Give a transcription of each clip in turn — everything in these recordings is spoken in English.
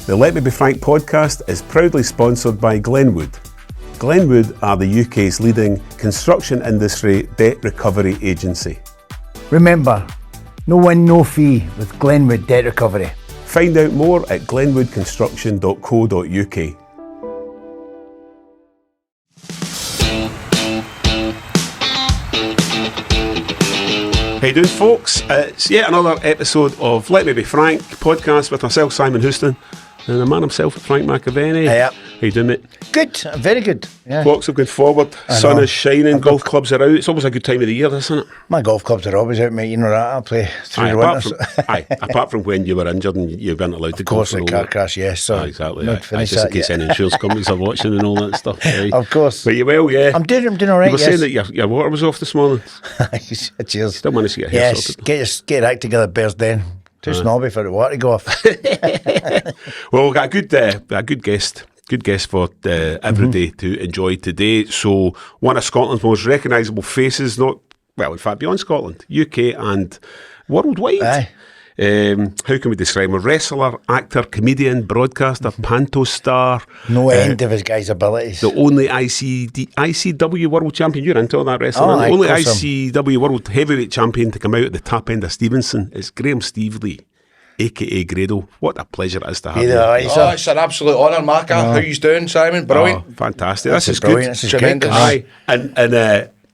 The Let Me Be Frank podcast is proudly sponsored by Glenwood. Glenwood are the UK's leading construction industry debt recovery agency. Remember, no win, no fee with Glenwood Debt Recovery. Find out more at glenwoodconstruction.co.uk. How you doing, folks? It's yet another episode of Let Me Be Frank podcast with myself, Simon Houston, and the man himself, Frank McAvenny. Yep. How you doing, mate? Good, very good. Yeah. Clocks have gone forward, sun is shining, golf clubs are out. It's always a good time of the year, isn't it? My golf clubs are always out, mate. You know that. I play through the winters. Apart from when you were injured and you weren't allowed to go. Of course, the car crash, yes. So exactly. Not Just in case any insurance companies are watching and all that stuff. Right? Of course. But you will, yeah. I'm doing all right. You were saying that your water was off this morning. Cheers. Still managed to get your hair sorted. Get your act together, bears den. Too snobby for the water to go off. Well, we've got a good guest. Good guest for everybody to enjoy today. So, one of Scotland's most recognisable faces, in fact, beyond Scotland, UK and worldwide. Aye. How can we describe him? A wrestler, actor, comedian, broadcaster, panto star. No end of his guy's abilities. The only ICW world champion. You're into all that wrestling. Oh, the only ICW world heavyweight champion to come out at the top end of Stevenson is Graham Steveley, a.k.a. Grado. What a pleasure it is to have you. It's an absolute honour, Mark. How you doing, Simon? Brilliant. Oh, fantastic. This is brilliant. good. This is tremendous. Aye.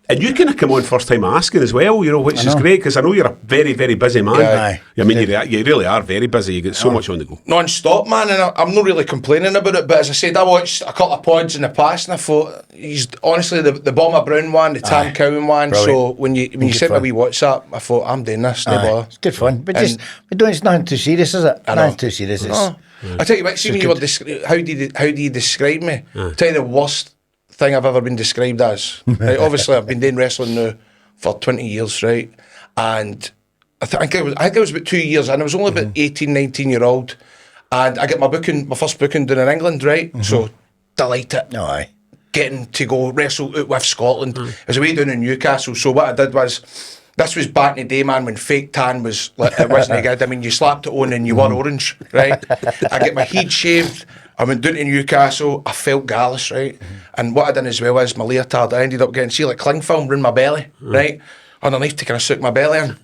And you kind of come on first time asking as well, which is great, because I know you're a very, very busy man. Yeah, I mean, you really are very busy. You get so much on the go. Non-stop, man, and I'm not really complaining about it, but as I said, I watched a couple of pods in the past and I thought, he's honestly the Bomber Brown one, the Tam Cowan one, brilliant. so when you sent me a wee WhatsApp, I thought, I'm doing this, no bother. It's good fun, but it's nothing too serious, is it? Nothing too serious. No. I tell you what, see when you were how do you describe me? Tell you the worst thing I've ever been described as. Right? Obviously, I've been doing wrestling now for 20 years, right? And I think it was about 2 years, and I was only about 18, 19-year-old, and I get my first booking down in England, right? So delighted. No, aye. Getting to go wrestle out with Scotland. It was away down in Newcastle. So what I did was, this was back in the day, man, when fake tan was like, it wasn't good. I mean, you slapped it on and you were orange, right? I get my head shaved. I went down to Newcastle. I felt gallus, right? And what I done as well is my leotard, I ended up getting, like cling film around my belly, right? Underneath to kind of suck my belly in.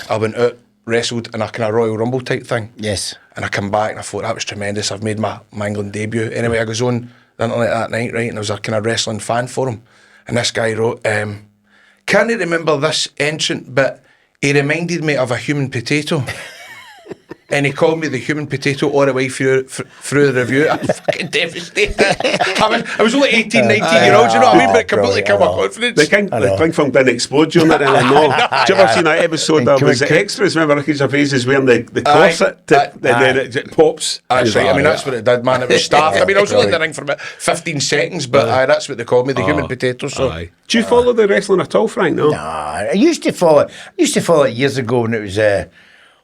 I went out, wrestled in a kind of Royal Rumble type thing. Yes. And I come back and I thought, that was tremendous. I've made my England debut. Anyway, I goes on the internet that night, right? And I was a kind of wrestling fan for him. And this guy wrote, can't remember this entrant, but he reminded me of a human potato. And he called me the human potato all the way through the review. I'm fucking devastated. I was only 18, 19-year-olds, you know what I mean? But it completely killed my confidence. The cling film didn't explode during that. Did you ever see that episode of was it Extras? Remember Ricky Gervais is wearing the corset and then it pops? That's right. I mean, that's what it did, man. It was staffed. I mean, I was only in the ring for about 15 seconds, but that's what they called me, the human potato. So. Do you follow the wrestling at all, Frank? No. Nah, I used to follow it years ago when it was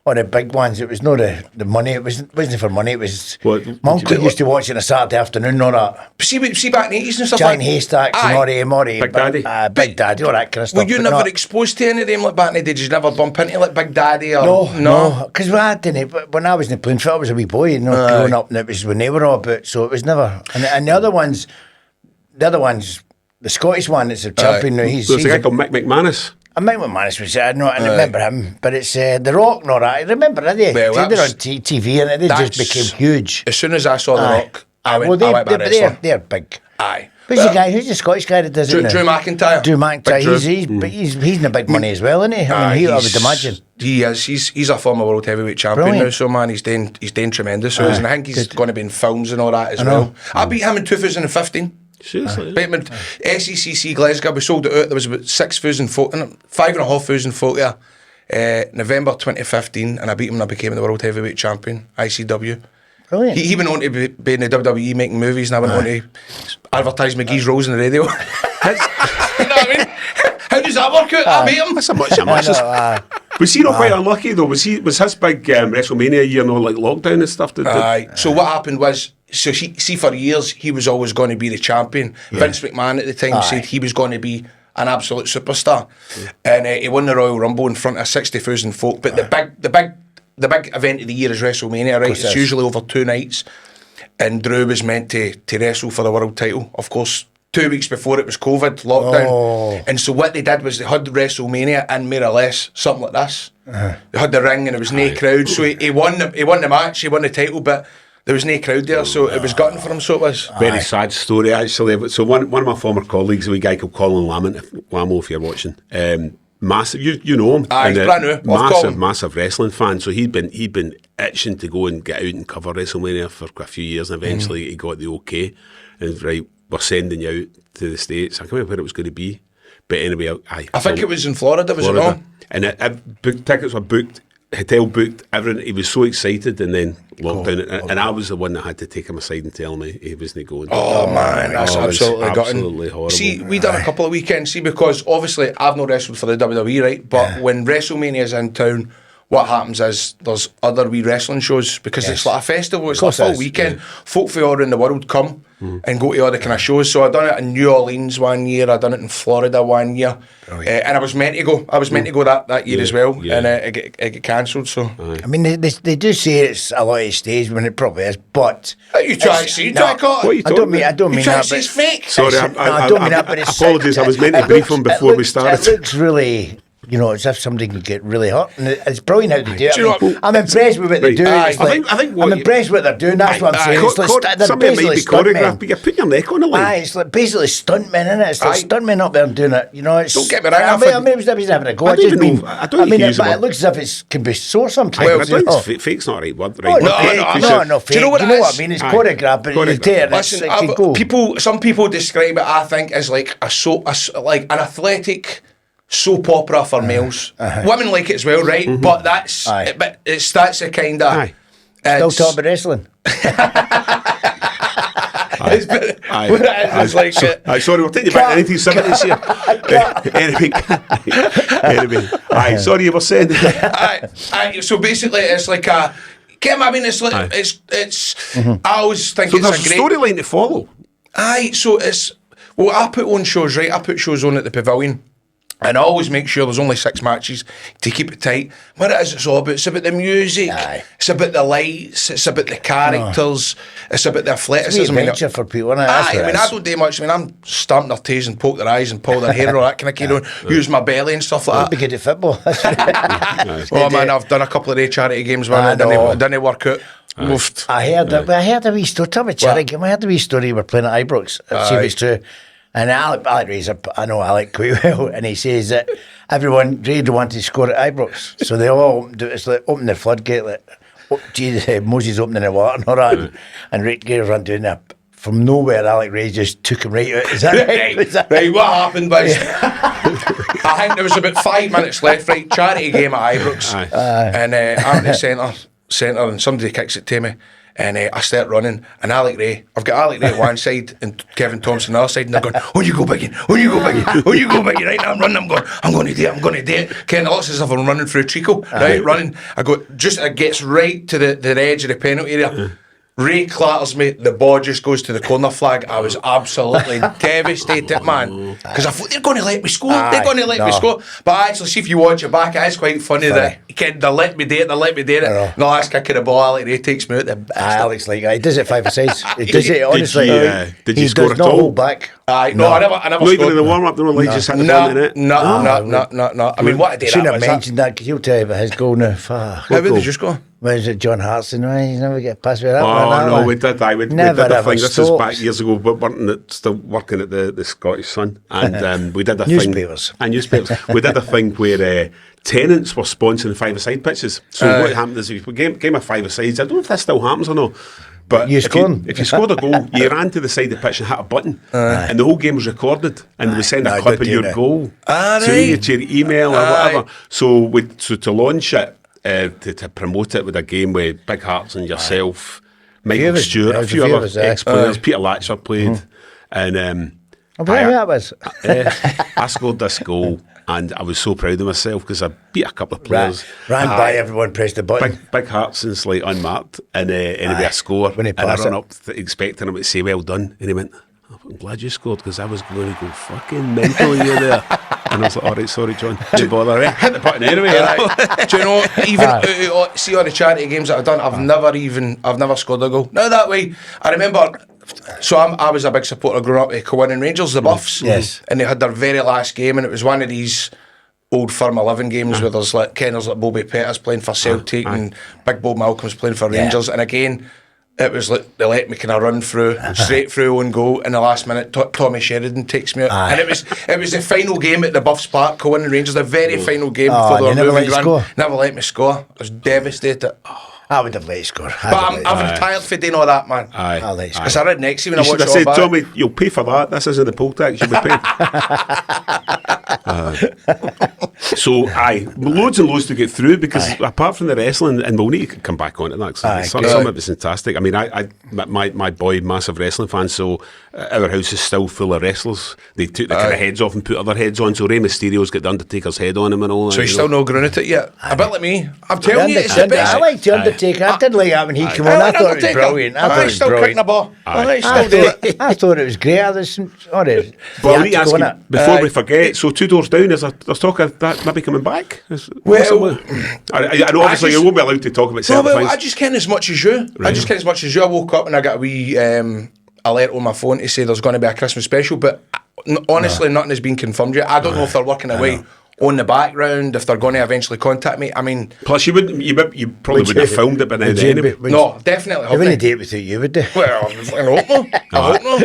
one of the big ones. It was not the money. It wasn't for money. It was my uncle used to watch it on a Saturday afternoon. All that. See back in the 80s and stuff. Giant haystacks and Maury, Big Daddy, Big Daddy, all that kind of stuff. Were you never exposed to any of them like back in the day? Did you never bump into like Big Daddy or no? Because I didn't. But when I was in the Plainfield, I was a wee boy, growing up, and it was when they were all about. So it was never. And the other ones, the Scottish one that's a champion now. There's a guy called Mick McManus. Mick McManus was I remember him, but it's The Rock and all that. I remember, did they? Well, they're on TV and they just became huge. As soon as I saw The Rock, I went by wrestling. They're big. Aye. Who's the Scottish guy that does it now? Drew McIntyre. Drew McIntyre. He's in the big money as well, isn't he? I mean, I would imagine. He is. He's a former world heavyweight champion now, so man, he's doing tremendous. So and I think he's going to be in films and all that as well. I beat him in 2015. Seriously? SECC Glasgow, we sold it out. There was about 6,000 folk, 5,500 folk there. November 2015, and I beat him and I became the world heavyweight champion, ICW. Brilliant. He went on to be in the WWE making movies, and I went on to advertise McGee's Rolls on the radio. You know what I mean? How does that work out? I beat him. That's a much. Was he not quite unlucky though? Was his big WrestleMania year like lockdown and stuff? So what happened was, for years he was always going to be the champion. Yeah. Vince McMahon at the time said he was going to be an absolute superstar, and he won the Royal Rumble in front of 60,000 folk. But the the big event of the year is WrestleMania, right? It's usually over 2 nights, and Drew was meant to wrestle for the world title. Of course, 2 weeks before it was COVID lockdown, and so what they did was they had WrestleMania and more or less something like this. They had the ring and it was no crowd, so he won the match, he won the title, but there was no crowd there, so it was gutting for him. So it was very sad story actually. So one of my former colleagues, a wee guy called Colin Lamo, if you're watching, massive, you know him, he's brand new, massive wrestling fan. So he'd been itching to go and get out and cover WrestleMania for quite a few years, and eventually he got the okay, and right, we're sending you out to the States. I can't remember where it was going to be, but anyway, I think it was in Florida, was it not? And tickets were booked, hotel booked, everything. He was so excited, and then lockdown, and I was the one that had to take him aside and tell me he wasn't going. Oh man, that's absolutely horrible. See, we done a couple of weekends. See, because obviously I've not wrestled for the WWE, right? But when WrestleMania is in town, what happens is there's other wee wrestling shows, because it's like a festival. It's like a full weekend. Yeah. Folk from all around the world come and go to all the kind of shows. So I done it in New Orleans one year. I done it in Florida one year, and I was meant to go. I was meant to go that year as well, and it got cancelled. So I mean, they do say it's a lot of stage when it probably is, but you try to see, I don't mean that. But it's fake. Sorry, I don't mean that. But it's apologies. I was meant to brief him before we started. It looks really. You know, as if somebody could get really hurt, and it's brilliant how they do it. I'm impressed with what they do. I think I'm impressed with what they're doing. That's what I'm saying. They're basically choreographed, but you're putting your neck on the line. It's like basically stuntmen, isn't it? It's like stuntmen up there doing it. You know, it's, don't get me wrong. I mean, it was having a go. I mean, it looks as if it can be sore sometimes. Well, fake's not the right word. No, fake. Do you know what I mean? It's choreographed, but it's there. Listen, some people describe it, I think, as like like an athletic soap opera for males. Women like it as well, right? But that's the kind of still talk about wrestling. Sorry, we're taking you back to the 1970s here. Anyway, sorry, you were saying. So basically, it's like a. I mean, it's like it's. I always think it's a great storyline to follow. So it's. Well, I put on shows, right? I put shows on at the Pavilion. And I always make sure there's only 6 matches to keep it tight. What it is, it's all about. It's about the music. It's about the lights. It's about the characters. It's about the athleticism. It's a for people. I don't do much. I mean, I'm stamp their toes and poke their eyes and pull their hair and all that kind of carry on. Use my belly and stuff like that. Be good at football. Oh man, I've done a couple of day charity games, man. I didn't work out. I heard a wee story. Tell me, charity game. I heard a wee story. We're playing at Ibrox. See if it's true. And Alec Razor, I know Alec quite well, and he says that everyone really wanted to score at Ibrox, so they all do it's like open the floodgate, like Moses opening the water and all that, and Rick Gale run doing that. From nowhere, Alec Ray just took him right out. Is that right? Right, what happened was, I think there was about 5 minutes left, right, charity game at Ibrox, and I'm at the centre, and somebody kicks it to me. And I start running, and I've got Alec Ray at one side and Kevin Thompson on the other side, and they're going, "On you go, Biggie! On you go, Biggie! On you go, Biggie!" Right now I'm running, I'm going to do it. Ken, it looks as if I'm running through Trico, right? Running, it gets right to the edge of the penalty area. Ray clatters me, the ball just goes to the corner flag. I was absolutely devastated, man, because I thought they're going to let me score. They're going to let me score. But actually, see if you watch it back, it is quite funny that they let me do it. The last kick of the ball, Alec Ray takes me out. Alex, like, he does it 5 sides. He does it honestly. Did you score at all? Hold back. No, I never not even in the warm up. No, just had the fun in it. No. I mean, what I did. Shouldn't have mentioned that because he'll tell you about his goal now. How did they just go? Was it John Hartson? He's never get past with that. We did. We did a thing. This is back years ago. But still working at the Scottish Sun, and we did a newspapers. thing. Newspapers. We did a thing where tenants were sponsoring 5-a-side pitches. So what happened is, if we game of 5-a-sides, I don't know if that still happens or not. But if you scored a goal, you ran to the side of the pitch and hit a button, and the whole game was recorded, and we send a clip of your goal to your email or whatever. So to launch it, to promote it with a game with Big Hearts and yourself, Michael Stewart, a few other ex-players, Peter Latcher played, and I scored this goal. And I was so proud of myself because I beat a couple of players. Ran by everyone, pressed the button. Big Hearts and like unmarked. And anyway, I score. And I run up expecting him to say, "Well done." And he went, I'm glad you scored because I was going to go fucking mental you there. And I was like, all right, sorry, John. Don't bother. Hit the button anyway. Do you know, even see all the charity games that I've done, I've never scored a goal. Now that way, I remember, so I was a big supporter growing up of Cowan Rangers, the Buffs. Yes. And they had their very last game, and it was one of these old firm 11 games where there's like kenners like Bobby Pettis playing for Celtic and Big Bob Malcolm's playing for Rangers. And again, it was like they let me kind of run through, straight through on goal. In the last minute, Tommy Sheridan takes me out. And it was the final game at the Buffs Park, Cowan Rangers, the very final game before they were never moving let you ground. score? Never let me score. I was devastated. I would have let you score. But I'm retired for doing all that, man. I'll let you score. Because I read next to me You when I should watched have it all said, back. Tommy, you'll pay for that. This isn't the poll tax you'll be paying. So, loads and loads to get through because apart from the wrestling, and we'll need to come back on to that, 'cause some of it was fantastic. I mean, my boy, massive wrestling fan, so our house is still full of wrestlers. They took the kind of heads off and put other heads on, so Rey Mysterio's got the Undertaker's head on him and all that. So you're still not grown at it yet? A bit like me. I'm telling you, it's the best. I liked the Undertaker. I did like that when he came on. I thought it was brilliant. I thought it was still kicking the brilliant. ball. Still doing it. I thought it was great. I was, sorry. Well, I need to ask you, before we forget, so Two Doors Down, there's talk of that maybe coming back? Well, I know obviously you won't be allowed to talk about No, certain well, things. I just ken as much as you. I woke up and I got a wee alert on my phone to say there's going to be a Christmas special, but honestly, nothing has been confirmed yet. I don't know if they're working away on the background, if they're going to eventually contact me. I mean, plus you probably wouldn't have filmed it by now anyway. No, definitely. I wouldn't date without you, would they? Well, I hope not. I hope not.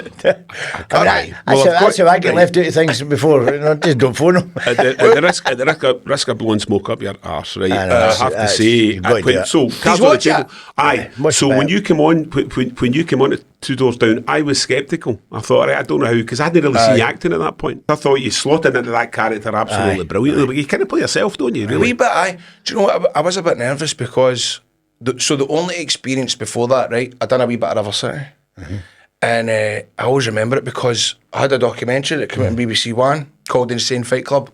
That's how I get left out of things before. Just don't phone them. At the risk of blowing smoke up your arse, right? I have to say, you've got to do it. so cards on the table. Aye. Much So better. when you came on, when you came on to Two Doors Down, I was sceptical. I thought, I don't know how, because I didn't really see you acting at that point. I thought you slotted into that character absolutely brilliantly. But you kind of play yourself, don't you? A Really? wee bit, do you know what? I was a bit nervous because the only experience before that, right? I done a wee bit of River City, and I always remember it because I had a documentary that came out on BBC One called Insane Fight Club,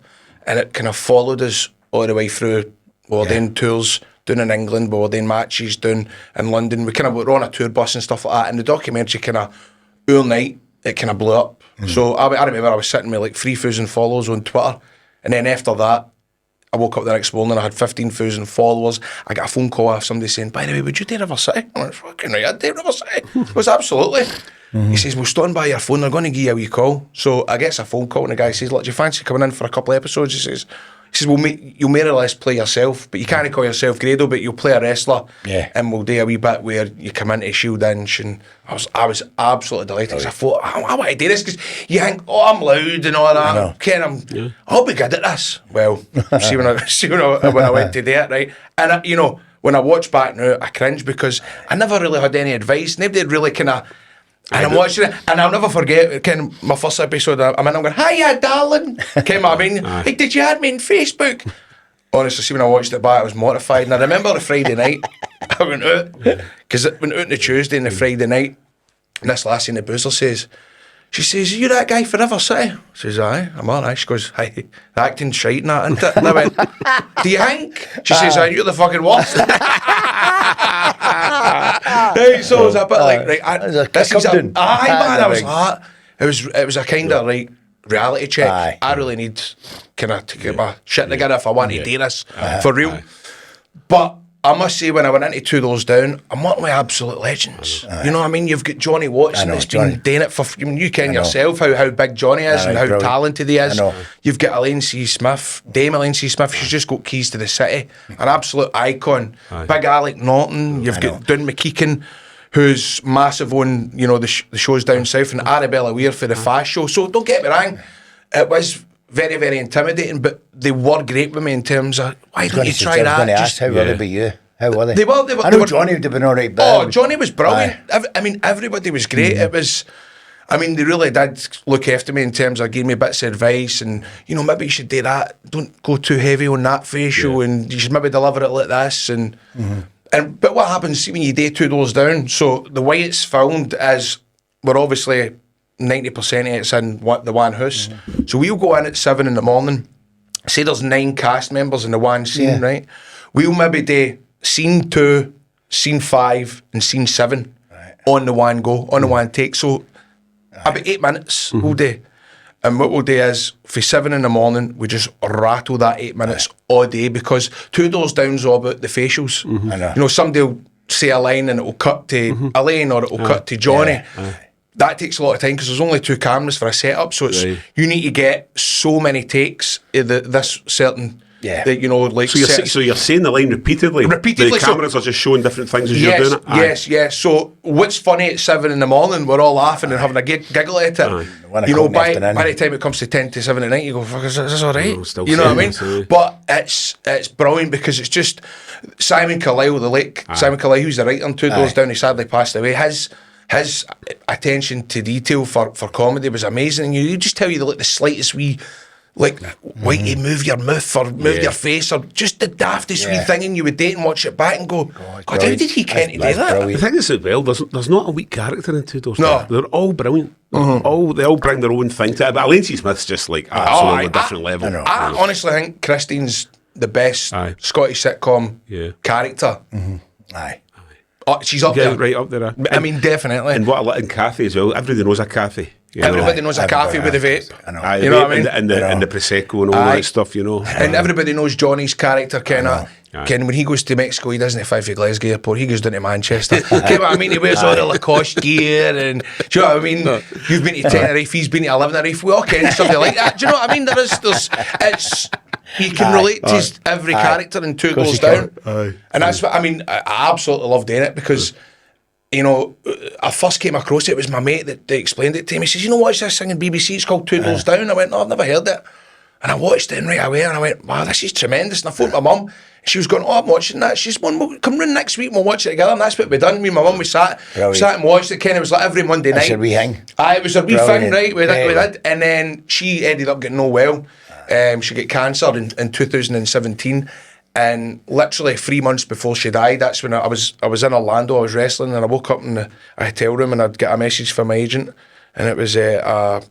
and it kind of followed us all the way through. We were doing tours, doing in England, we were doing matches, doing in London. We kind of were on a tour bus and stuff like that, and the documentary kind of all night it kind of blew up. So I remember I was sitting with like 3,000 followers on Twitter, and then after that, I woke up the next morning, I had 15,000 followers. I got a phone call off somebody saying, by the way, would you do River City? I went, fucking right, I'd do River City. It was absolutely. He says, well, stand by your phone, they're going to give you a wee call. So I get a phone call and the guy says, look, do you fancy coming in for a couple of episodes? He says, well, you'll more or less play yourself, but you can't call yourself Grado, but you'll play a wrestler, and we'll do a wee bit where you come into Shield Inch, and I was absolutely delighted because I thought, I want to do this, because you think, I'm loud and all that, Ken, I'll be good at this. Well, see when I went to do it, right, and when I watch back now, I cringe because I never really had any advice. Nobody really kind of. And I'm watching it, and I'll never forget, my first episode, I'm going, hiya, darling. What I mean? Hey, did you add me on Facebook? Honestly, see, when I watched it back, I was mortified. And I remember the Friday night, I went out, because it went out on the Tuesday and the Friday night, and this lassie in the boozer she says, are you that guy for River City? I says, aye, I'm all right. She goes, hi, the acting's shite and that, isn't it? And I went, do you think? She says, aye, you're the fucking worst. Right, so it was a bit like, right, this is man, I was like, it was a kind of like reality check. I really need kind of to get my shit together if I want to do this for real. But I must say, when I went into Two Doors Down, I'm working with absolute legends. You know what I mean? You've got Johnny Watson that's been doing it for, you ken yourself how big Johnny is and how talented he is. You've got Elaine C. Smith, Dame Elaine C. Smith, she's just got keys to the city. An absolute icon. Big Alec Norton, you've got Dun McKeekan, who's massive on, the shows down south, and Arabella Weir for the Fast Show. So don't get me wrong, it was very, very intimidating, but they were great with me in terms of, why don't you try that? I was going to ask, how were they by you? How were they? They were. I know Johnny would have been all right. Oh, Johnny was brilliant. I mean, everybody was great. It was, they really did look after me in terms of giving me bits of advice and, maybe you should do that. Don't go too heavy on that facial and you should maybe deliver it like this. But what happens when you do Two Doors Down? So the way it's filmed is we're obviously 90% of it's in the one house. So we'll go in at 7 a.m. Say there's 9 cast members in the one scene, right? We'll maybe do scene 2, scene 5, and scene 7 on the one go, on the one take. So About 8 minutes we'll do. And what we'll do is, for 7 in the morning, we just rattle that 8 minutes all day, because Two Doors Down's all about the facials. I know. You know, somebody will say a line and it'll cut to Elaine or it'll cut to Johnny. That takes a lot of time because there's only 2 cameras for a setup, so it's you need to get so many takes of this certain... that, you know, like... So you're saying the line repeatedly? Repeatedly. The cameras are just showing different things as you're doing it? Yes. So what's funny at 7 in the morning, we're all laughing and having a giggle at it. You know, by the time it comes to 10 to 7 at night, you go, fuck, is this all right? You know what I mean? But it's brilliant because it's just... Simon Carlyle, the late Simon Carlyle, who's the writer on Two Doors Down, he sadly passed away. His attention to detail for comedy was amazing. And you just tell you the slightest wee... Like, Whitey, move your mouth or move your face, or just the daftest wee thing, and you would date and watch it back and go, God, how did he can't do that? The thing is as well, there's not a weak character in Two Doors. No. They're all brilliant. They all bring their own thing to it. But Lindsay Smith's just like absolutely different level. I honestly think Christine's the best Scottish sitcom character. Aye. She's up there. Right up there. I mean, definitely. And and Kathy as well. Everybody knows a Kathy. Everybody knows a Kathy with a vape. I know. You know what I mean? And the Prosecco and all that stuff, you know. And everybody knows Johnny's character, Ken, when he goes to Mexico, he doesn't fly for Glasgow Airport, he goes down to Manchester. Ken, what I mean? He wears all the Lacoste gear, and do you know what I mean? You've been to Tenerife, he's been to 11 Tenerife. We all ken something like that. Do you know what I mean? You can relate to every character in Two Doors Down. And that's what, I mean, I absolutely love doing it because... You know, I first came across it was my mate that explained it to me. He says, you know, watch this thing on BBC, it's called Two Doors Down. I went, no, I've never heard it. And I watched it right away, and I went, wow, this is tremendous. And I phoned my mum, and she was going, oh, I'm watching that. She's going, well, come round next week and we'll watch it together. And that's what we done. Me and my mum, we sat and watched it. Ken, it was like every Monday night. It was a wee thing. It was a wee thing, right? We did. And then she ended up getting no well. She got cancer in 2017. And literally 3 months before she died, that's when I was in Orlando, I was wrestling, and I woke up in a hotel room and I'd get a message from my agent, and it was a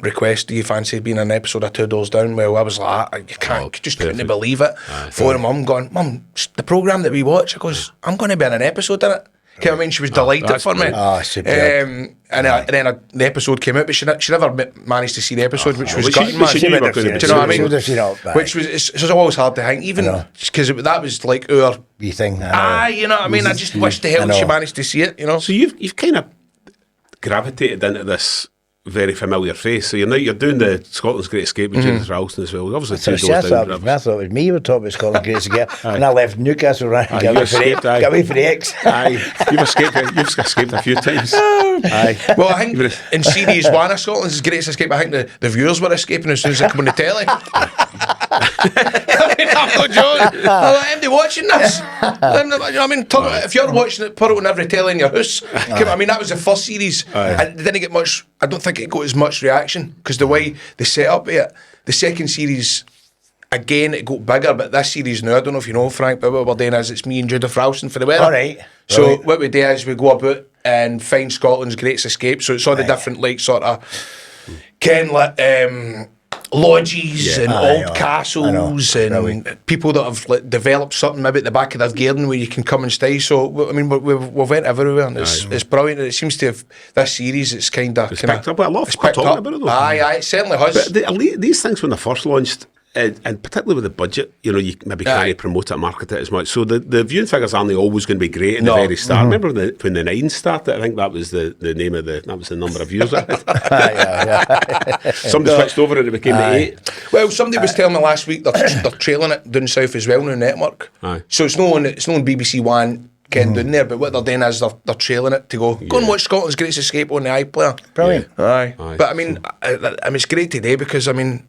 request, do you fancy being an episode of Two Doors Down? Well, I was like, couldn't believe it. For Mum going, Mum, the programme that we watch, I goes, I'm going to be in an episode in it. I mean, she was delighted for me. Superb. And then the episode came out, but she never managed to see the episode, which was gutting, man. Do you know what I mean? Which was, it's always hard to think, even because that was like our wee thing. You know what I mean? I just wish to hell she managed to see it, you know. So you've kind of gravitated into this very familiar face. So you're doing the Scotland's Great Escape with James Ralston as well. Obviously, I thought it was me you were talking about Scotland's Great Escape, and I left Newcastle got away for the X. You've escaped a few times. Well, I think in Series 1 of Scotland's Greatest Escape, I think the viewers were escaping as soon as they come on the telly. I mean, I'm not joking. I'm like, watching this. You know what I mean? If you're watching it, put it on every telly in your house. I mean, that was the first series. And it didn't get much, I don't think it got as much reaction because the way they set up it. The second series, again, it got bigger, but this series now, I don't know if you know, Frank, but what we're doing is it's me and Judith Ralston for the weather. All right. So what we do is we go about and find Scotland's Greatest Escape. So it's all the different, like, sort of lodges and old castles and people that have developed something maybe at the back of their garden where you can come and stay. So I mean, we've went everywhere, and it's brilliant. And it seems to have this series. It's kind of picked up a lot of people talking about it though. Aye, it certainly has. But these things when they first launched. And particularly with the budget, you know, you maybe can't promote it or market it as much. So the viewing figures aren't always going to be great at the very start. Remember when the 9 started? I think that was the name of that was the number of views it had. Somebody switched over and it became the 8. Well, somebody was telling me last week they're trailing it down south as well on the network. So it's no on BBC One. Down there, but what they're doing is they're trailing it to go and watch Scotland's Greatest Escape on the iPlayer. Brilliant. Aye. But I mean, it's great today because I mean.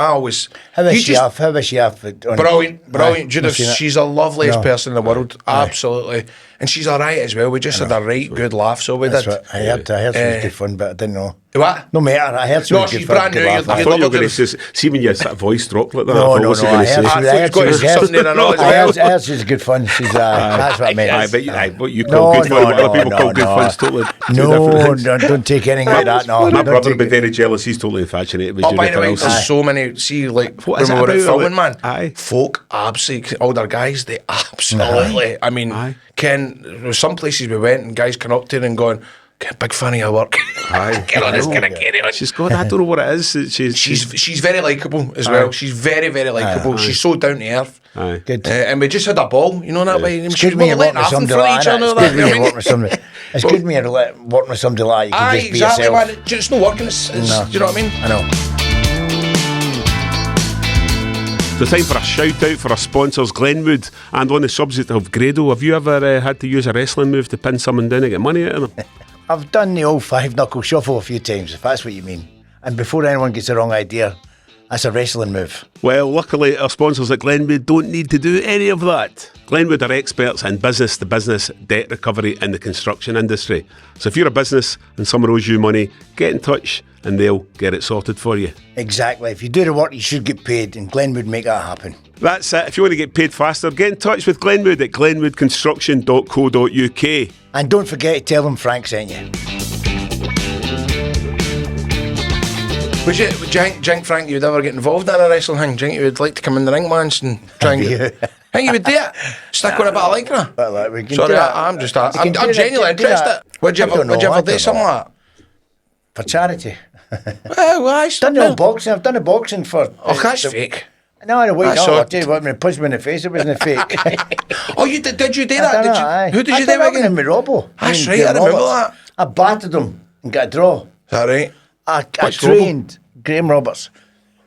How is she off? Brilliant. Judith, she's the loveliest person in the world. Absolutely. And she's all right as well. We just had a right good laugh, so we did. I heard she was good fun, but I didn't know. What? No matter, I heard she was good fun. I thought you were going to say, see when your voice dropped like that. No, I heard she's good fun. She's that's what I meant. But you call good fun. Other people call good fun. It's totally no, don't take anything like that. No, my brother would be very jealous. He's totally infatuated with by the way, there's so many. See, like when we were at filming, man, folk absolutely, older guys, they absolutely. I mean, Ken, there was some places we went and guys come up to it and going, big fan of your work. Aye. Get on, it's going to carry on. She's got, I don't know what it is. She's very likeable as well. She's very, very likeable. She's so down to earth. Aye. Good. And we just had a ball, you know, that way. It's good when you're working with somebody like that. It's good when you're working with somebody like that. You can just be exactly, yourself. man. It's not working. Do you know what I mean? I know. So time for a shout out for our sponsors, Glenwood. And on the subject of Grado, have you ever had to use a wrestling move to pin someone down and get money out of them? I've done the old 5-knuckle shuffle a few times, if that's what you mean. And before anyone gets the wrong idea, that's a wrestling move. Well, luckily our sponsors at Glenwood don't need to do any of that. Glenwood are experts in business-to-business debt recovery in the construction industry. So if you're a business and someone owes you money, get in touch and they'll get it sorted for you. Exactly. If you do the work, you should get paid, and Glenwood make that happen. That's it. If you want to get paid faster, get in touch with Glenwood at glenwoodconstruction.co.uk. And don't forget to tell them Frank sent you. Do you think, Frank, you would ever get involved in a wrestling thing? Do you think you would like to come in the ring once and try and get... I think you would do it. Stick with a bit of lycra. Sorry, I'm genuinely interested. Would you ever do something like that? For charity. Well, I've done the old boxing. I've done the boxing for... Oh, that's fake. No, wait, no, I'll tell you what, when it punched me in the face, it wasn't fake. Oh, you did you do that? Who did you do it again? With Robbo. That's right, I remember that. I battered him and got a draw. Is that right? I trained Graham Roberts.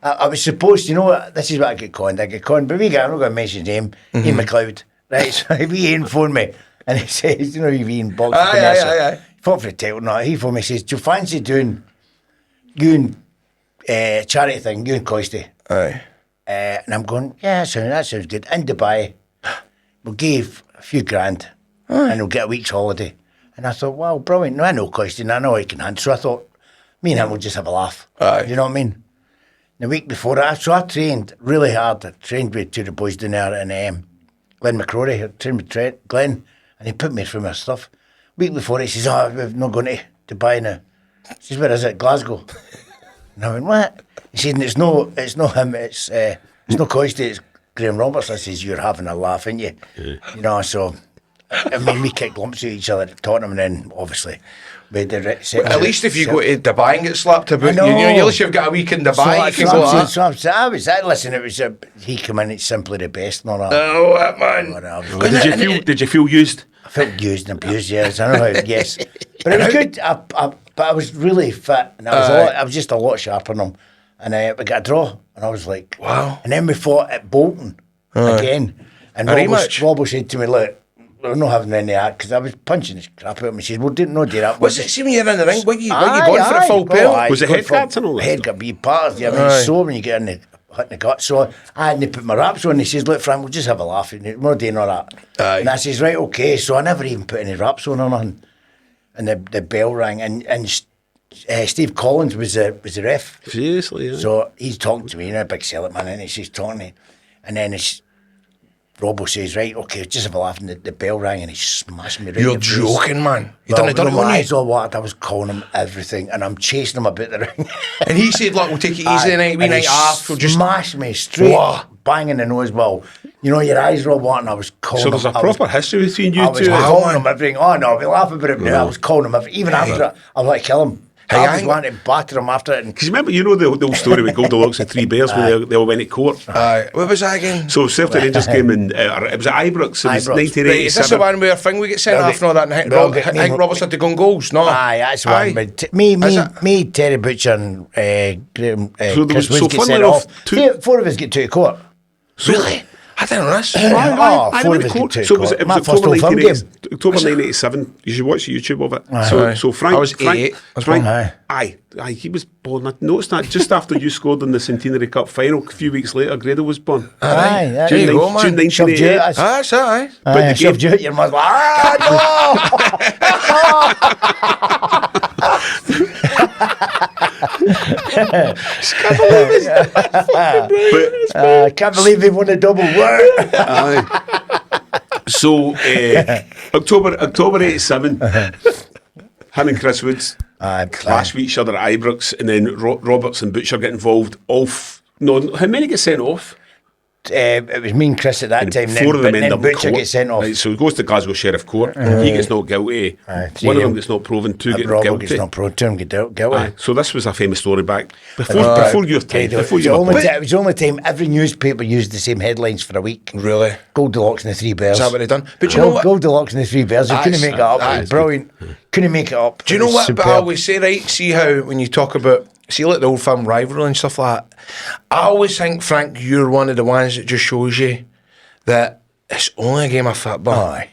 I was supposed to, you know what, this is what I get conned. But I'm not going to mention his name, Ian McLeod. Right, so if Ian phoned me and he says, you know, you've Ian boxing. Aye. He fought for the title. No, he phoned me and says, do you fancy doing you and charity thing, you and Coisty? Aye. And I'm going, yeah, that sounds good. In Dubai, we'll give a few grand and we'll get a week's holiday. And I thought, wow, brilliant. No, I know Coisty, I know he can hand. So I thought, me and him will just have a laugh. Aye. You know what I mean? The week before that, so I trained really hard. I trained with two of the boys down there in Glenn McCrory. I trained with Glenn, and he put me through my stuff. Week before, he says, we're not going to Dubai now. He says, where is it? Glasgow. And I went, what? He said, it's no him, it's no Coisty, it's Graham Roberts. I says, you're having a laugh, ain't you? Yeah. You know, so, I mean, we kicked lumps at each other at Tottenham, and then, obviously, we did it. At least if you go to Dubai and get slapped about, at least you've got a week in Dubai. Listen, it was he came in, it's simply the best, not that. Oh, what, man. Did you feel used? I felt used and abused, yes. I know how, yes. But it was good. But I was really fit, and I was just a lot sharper than him. And we got a draw, and I was like, wow. And then we fought at Bolton again. And Robbo said to me, look, we're not having any of that, because I was punching the crap out of him. He said, well, no do that. Was it, see when you're in the ring, were you going for a full pale? Was it head guards and all that? Head guard, be part of it. I mean, it's sore when you get in the hit in the gut. So I hadn't put my wraps on. He says, look, Frank, we'll just have a laugh. We're not doing all that. And I says, right, okay. So I never even put any wraps on or nothing. And the bell rang, and Steve Collins was the ref. Seriously, yeah. So he's talking to me, you know, a big Celtic man, and he's talking to me. And then Robbo says, right, okay, just have a laugh, and the bell rang, and he smashed me right in the face. You're joking, man. You done it on you? I was calling him everything, and I'm chasing him about the ring. And he said, look, we'll take it easy tonight, we night off. We'll just smash me straight, bang in the nose. Well, you know, your eyes roll on, and I was calling him. So there's a proper history between you two? I was calling him everything. Oh, no, we laugh about it now. I was calling him everything. Even after it, I was like, kill him. I was wanting to batter him after it. Because remember, you know the old story with Goldilocks and Three Bears when they all went to court? What was that again? So Celtic Rangers came in, it was at Ibrox, it was 1987. Right, is this the one where we get sent off and all that, and Hank Roberts had to go on goals? No? Aye, that's one. Me, Terry Butcher and Graham, Chris Woods get sent off. Four of us get to court. Really? I didn't know this. Four of us get to so it was my first old film game. October 1987. You should watch the YouTube of it. So Frank, I was 8. Aye, he was born. I noticed that just after you scored in the Centenary Cup final. A few weeks later, Grado was born. Aye, there you go, man. June 1988. That's aye. But shoved you out your mouth. I can't believe they won a double. So October 87, him and Chris Woods clash with each other at Ibrox, and then Roberts and Butcher get involved. How many get sent off? It was me and Chris at that time. Four of them end then up in Butcher court. gets sent off. Right, so he goes to Glasgow Sheriff Court. He gets not guilty. One of them gets not proven. Two get Robert guilty. gets not proven. Two get guilty. Aye. So this was a famous story back before your time. Before you were It was the only time every newspaper used the same headlines for a week. Really? Goldilocks and the Three Bears. Is that what they done? But you know what? Goldilocks and the Three Bears. They couldn't make it up. It was brilliant. Couldn't make it up. Do you know what? But I always say, right, see how when you talk about, see like the old film Rivalry and stuff like that, I always think, Frank, you're one of the ones that just shows you that it's only a game of football. Aye.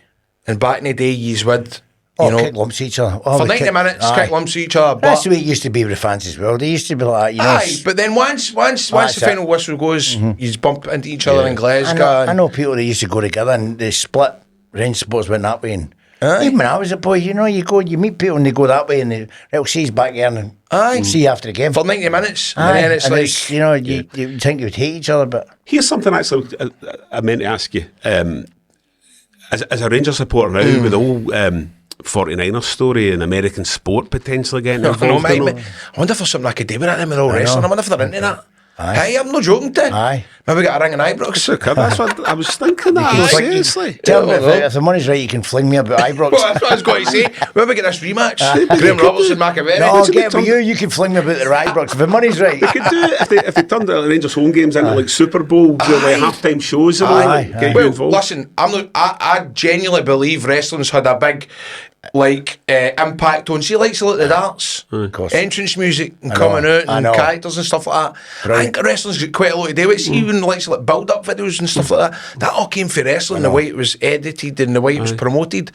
And back in the day, you would, kick lumps at each other. for 90 minutes, kick lumps at each other. That's the way it used to be with the fans as well. They used to be like, Aye, but then once the final whistle goes, you bump into each other in Glasgow. I know people that used to go together and they split. Range supporters went that way. And even when I was a boy, you meet people and they go that way and they'll see us back there and see you after the game. For 90 minutes. Aye, and then it's like... you think you would hate each other, but... Here's something actually I meant to ask you. As a Rangers supporter now, with the whole 49ers story and American sport potentially getting involved. I wonder if there's something I could do with that. They're all wrestling. I wonder if they're into that. Aye. Hey, I'm not joking, Ted. Aye. Maybe get a ring in Ibrox. That's what I was thinking. That seriously. Tell me if the money's right, you can fling me about Ibrox. Well, that's what I was going to say. Maybe get this rematch. Graham Roberts and McAvery. No, get with you can fling me about the Ibrox if the money's right. They could do it if they turned the Rangers home games into like Super Bowl, like halftime shows and all that. Get you involved. Listen, I genuinely believe wrestling's had a big impact on, see, like the darts, entrance music and coming out and characters and stuff like that. I think wrestling's got quite a lot to do with it. See, even like build up videos and stuff like that all came for wrestling, the way it was edited and the way it was promoted.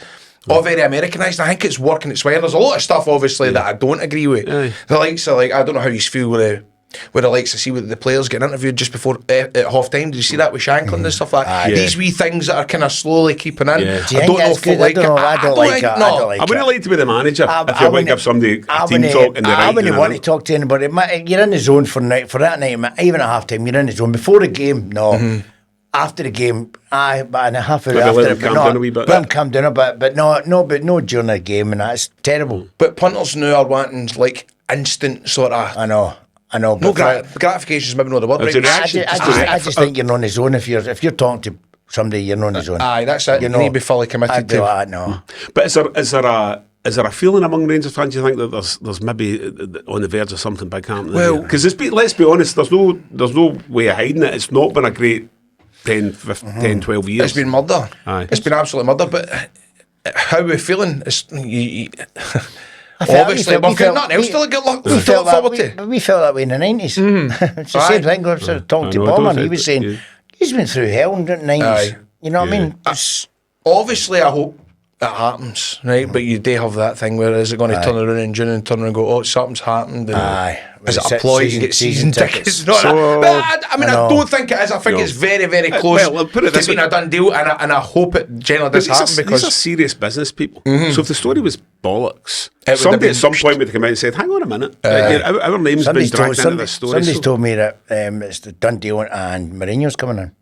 All very Americanised. I think it's working its way. And there's a lot of stuff, obviously, that I don't agree with. The likes of, I don't know how you feel with the likes of, see, with the players getting interviewed just before at half time. Did you see that with Shankland and stuff like that? These wee things that are kind of slowly keeping in. I don't know if I like it. I don't like it. I wouldn't like to be the manager if you want to give somebody a team talk and I wouldn't want to talk to anybody. You're in the zone for that night, even at half time, you're in the zone. Before the game, no. After the game, about a half hour after it, let them calm down a bit, but no during the game, and that's terrible. But punters now are wanting like instant sort of. I know. No gratification is maybe not the word. Right? I just think you're on the zone if you're talking to somebody, you're on the zone. Aye, that's it. You need to be fully committed to that. No. But is there a feeling among Rangers fans? You think that there's maybe on the verge of something big happening? Well, because let's be honest, there's no way of hiding it. It's not been a great 10, 12 years. It's been murder. Aye. It's been absolute murder. But how we're feeling is obviously, nothing else to look forward to. We felt that way in the 90s. It's the same thing. I was talking to Bowman. He was saying he's been through hell in the 90s. You know what I mean? Obviously, I hope it happens, right? But you do have that thing where is it going to turn around in June and turn around and go, something's happened? And is it a ploy? You get season tickets. But I don't think it is. I think it's very, very close to being a done deal, and I hope it generally does happen because these are serious business people. So if the story was bollocks, somebody at some point would have come out and said, "Hang on a minute, our name's been dragged into this story." Somebody's told me that it's the done deal and Mourinho's coming in.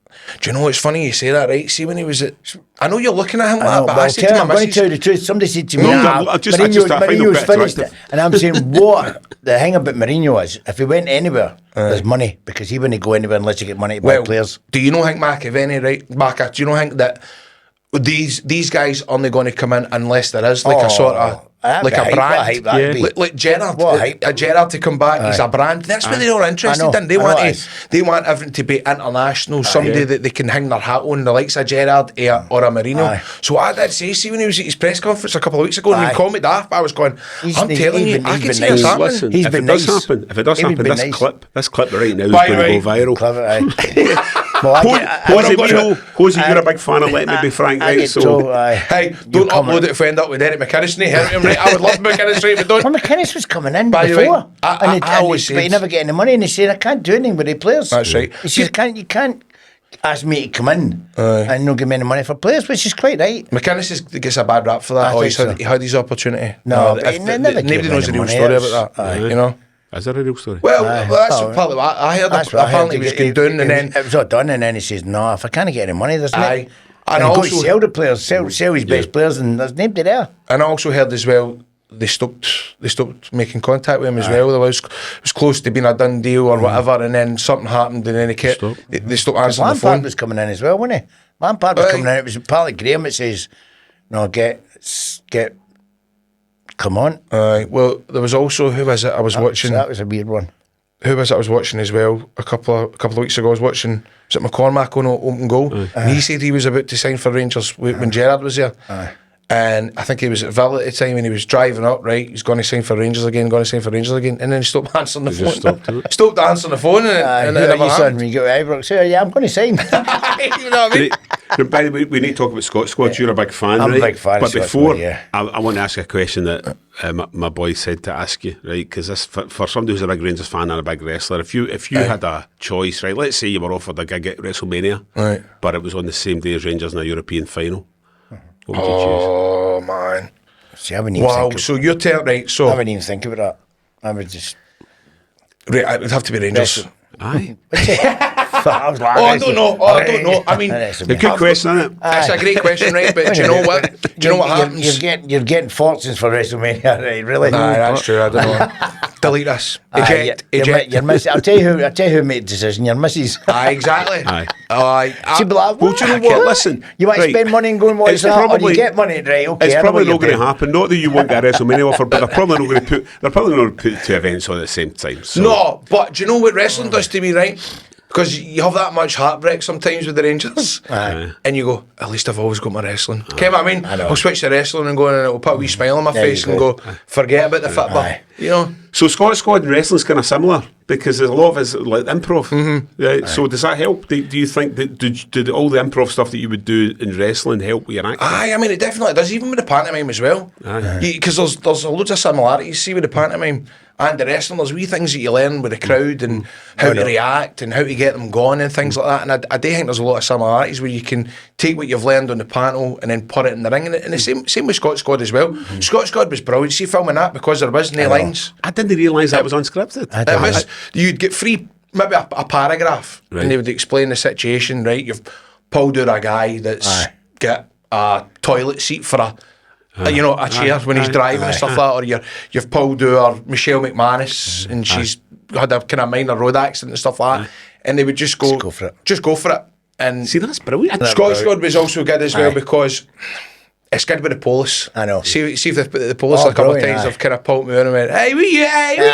Do you know it's funny you say that, right? See, when he was at, I know you're looking at him like that, but I said to my missus, I'm going to tell you the truth. Somebody said to me, Mourinho's finished it. And I'm saying, what the thing about Mourinho is, if he went anywhere, there's money, because he wouldn't go anywhere unless you get money to buy players. Do you know, think McAvenny, right, Baka, do you know, think that these guys are only going to come in unless there is like a sort of like a brand, like Gerrard, Gerrard to come back. He's a brand. That's what they're all interested in. They want everything to be international. Somebody that they can hang their hat on, the likes of Gerrard or a Mourinho. So I did say, see, when he was at his press conference a couple of weeks ago, and he called me daft, I was going, I'm telling you, I can see this happening. Listen, if it does happen, this clip right now is going to go viral. Hosey, you're a big fan of Let Me Be Frank, right? Hey, don't upload it if we end up with Eric McInnes. Right? I would love McInnes, right? But don't. Well, McInnes was coming in before, but he never get any money, and he said, I can't do anything with the players. That's right. He said, you can't ask me to come in and not give me any money for players, which is quite right. McInnes gets a bad rap for that. He had his opportunity. No, nobody knows the real story about that. You know. Is that a real story? Well, that's partly what I heard. Apparently, he was going down, and then it was all done, and then he says, "No, if I can't get any money, there's no." And also sell the players, sell his best players, and there's nobody there. And I also heard as well, they stopped making contact with him as well. It was close to being a done deal or whatever, and then something happened, and then they stopped answering the phone. Lampard was coming in as well, wasn't he? Lampard was coming in. It was partly Graham that says, "No, get, come on." Well, there was also, who was it? I was watching. That was a weird one. Who was it I was watching as well a couple of weeks ago? I was watching, was it McCormack on open goal? And he said he was about to sign for Rangers when Gerrard was there. And I think he was at Villa at the time, and he was driving up, right? He's going to sign for Rangers again, and then he stopped answering the phone. Stopped answering the phone, and who are you son when you go to Ibrox? Yeah, I'm going to sign. You know what I mean? By the way, we need to talk about Scot's squad. You're a big fan, I'm right? a big fan. But of Scots before, squad, I want to ask you a question that my boy said to ask you, right? Because this, for somebody who's a big Rangers fan and a big wrestler, if you had a choice, right? Let's say you were offered a gig at WrestleMania, right? But it was on the same day as Rangers in a European final. What would you Oh man! See, I wouldn't even think So you're telling, right? So I wouldn't even think about that. I would just. Right, it would have to be Rangers. choose? Aye. I was like, I don't know. I mean, It's a good question, isn't it? it's a great question, right? But do you know what? Do you know what happens? You're getting fortunes for WrestleMania, right? Really? Nah, that's true. I don't know. Delete this. Eject. Your missus. I'll tell you who made the decision. Your missus. Aye, exactly. Aye. She'd be like, well, do you know what? Listen, you want to right. spend money and go and watch It's that, probably- or you get money, right? Okay, It's I know probably what you're not going to doing. happen. Not that you won't get a WrestleMania offer, but they're probably not going to put. They're probably not going to put two events on at the same time. So. No, but do you know what wrestling does to me, right? Because you have that much heartbreak sometimes with the Rangers, and you go, at least I've always got my wrestling. Okay, what I mean? I know. I'll switch to wrestling and go, and it'll put a wee smile on my There you face and go. go, forget about the football. Aye. You know? So Scottish squad and wrestling's kind of similar because there's a lot of it's like improv. Right? So does that help? Do you think that did all the improv stuff that you would do in wrestling help with your acting? Aye, I mean, it definitely does, even with the pantomime as well. Because there's loads of similarities. See, with the pantomime and the wrestling, there's wee things that you learn with the crowd and how to react and how to get them going and things like that. And I do think there's a lot of similarities where you can take what you've learned on the panel and then put it in the ring. And the same with Scottish Squad as well. Scottish Squad was brilliant. See, filming that because there was no lines. I didn't realise that was unscripted. You'd get maybe a paragraph, Right. and they would explain the situation. Right, you've pulled out a guy that's got a toilet seat for a chair when he's driving and stuff like that, or you've pulled out Michelle McManus and she's had a kind of minor road accident and stuff like that, and they would just go for it. And See, that's brilliant. Scottish Squad was also good as well because it's good with the police. I know. See if they've put the police a couple of brilliant, times, they've kind of pulled me on and went, hey, will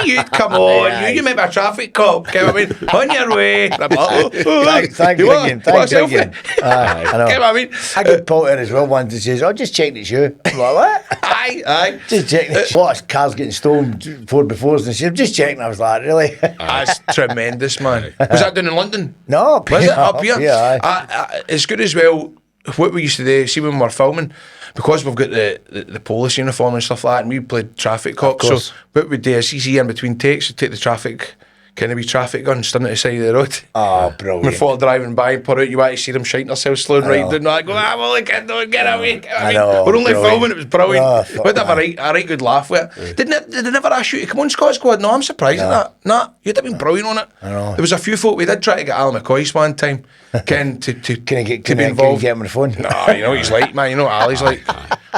you, come on, you might be a traffic cop, come on, on your way. And I'm like, Thanks again. I know. What I mean? I get Potter as well once and says, just check the shoe. I'm like, what? Aye. Just checking. What, cars getting stolen 4x4s and shit. Just checking. I was like, really? That's tremendous, man. Was that down in London? No, Was it up here? Yeah, aye. It's good as well. What we used to do, see when we're filming, because we've got the police uniform and stuff like that, and we played traffic cops. So what we'd do is, in between takes, we'd take the traffic gun, stand at the side of the road. Oh, brilliant. When folk driving by, put out, you want to see them shiting themselves slow and right down. I go, well, look at them, get away. I know, We're only brilliant. filming, it was brilliant. Oh, fuck We'd have a right good laugh with it. Did they never ask you to come on Scottish Squad? No, I'm surprised at that. Nah, you'd have been brilliant on it. I know. There was a few folk, we did try to get Alan McCoy's one time, Ken, to be Can you involved. get him on the phone? No, you know what he's like, man. You know what Ali's like.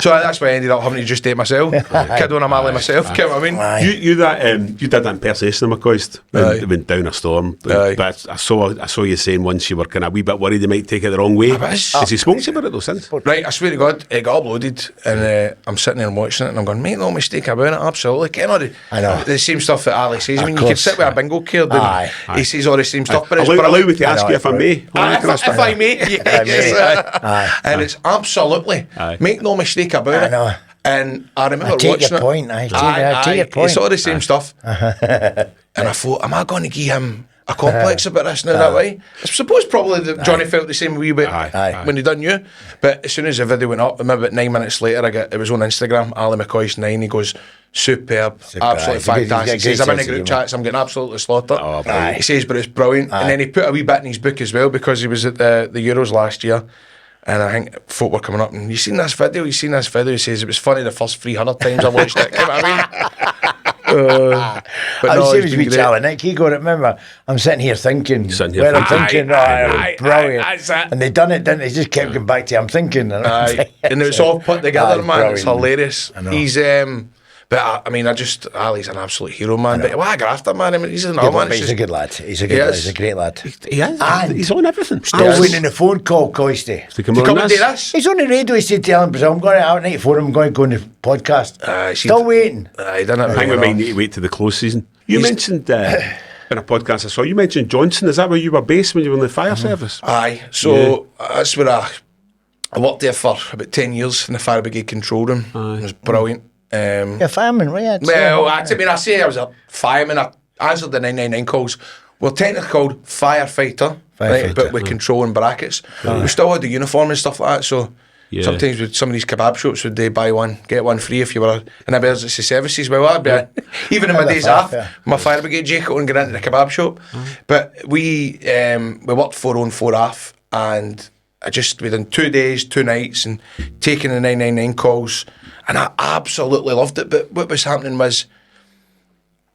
So that's why I ended up having to just date myself. Kid on a Mally myself. Get what I mean? Aye. You did that impersonation of McCoist when down a storm. Aye. But I saw you saying once you were kind of a wee bit worried they might take it the wrong way. Has he spoken to you about it though since? Right, I swear to God, it got uploaded and I'm sitting there and watching it and I'm going, make no mistake about it, absolutely. I know. The same stuff that Ali says. I mean, you can sit with a bingo card Aye. and he says all the same stuff, but it's Allow brilliant. me to ask you if I may. If I may, yes. Aye. And it's absolutely, make no mistake about it. I know. And I remember I take watching your it. point, I take your point. It's all the same stuff. And I thought, am I going to give him a complex about this now that way? I suppose probably that Johnny felt the same wee bit when he done you. But as soon as the video went up, maybe about 9 minutes later, it was on Instagram, Ali McCoy's 9, he goes, superb, absolutely fantastic. He says, I'm in the group chats, I'm getting absolutely slaughtered. He says, but it's brilliant. And then he put a wee bit in his book as well because he was at the Euros last year. And I think folk were coming up and you seen this video? He says it was funny the first 300 times I watched it. You know what I mean? But I was it's saying been with great. Charlie Nick, he got it, remember, I'm sitting here thinking, I'm thinking, it Aye, was brilliant. that's it. And they done it, didn't they? Just kept going back to I'm thinking. And it's all put together, man. It's brilliant. hilarious. I know. He's But I mean, Ali's an absolute hero, man. But what a grafter, man. I mean, he's another man. He's a good lad. He's a great lad. He is. And he's on everything. Still waiting the phone call, Coisty. To come Come on and do this. this. He's on the radio. He said, "Tell him, I'm going out 94. I'm going to go on the podcast." Still waiting. He done it. I think we might need to wait to the close season. You mentioned in a podcast I saw, you mentioned Johnson. Is that where you were based when you were in the fire service? Aye. So that's where I worked there for about 10 years in the fire brigade control room. It was brilliant. You're a fireman, right? Well, I say I was a fireman. I answered the 999 calls. We're technically called firefighter, right? But with control in brackets. We still had the uniform and stuff like that. So sometimes with some of these kebab shops, would they buy one, get one free if you were in emergency services? Well, I'd be even in my days off, my fire brigade jacket and get into the kebab shop. But we worked 4 on 4 off, and we done 2 days, 2 nights, and taking the 999 calls. And I absolutely loved it. But what was happening was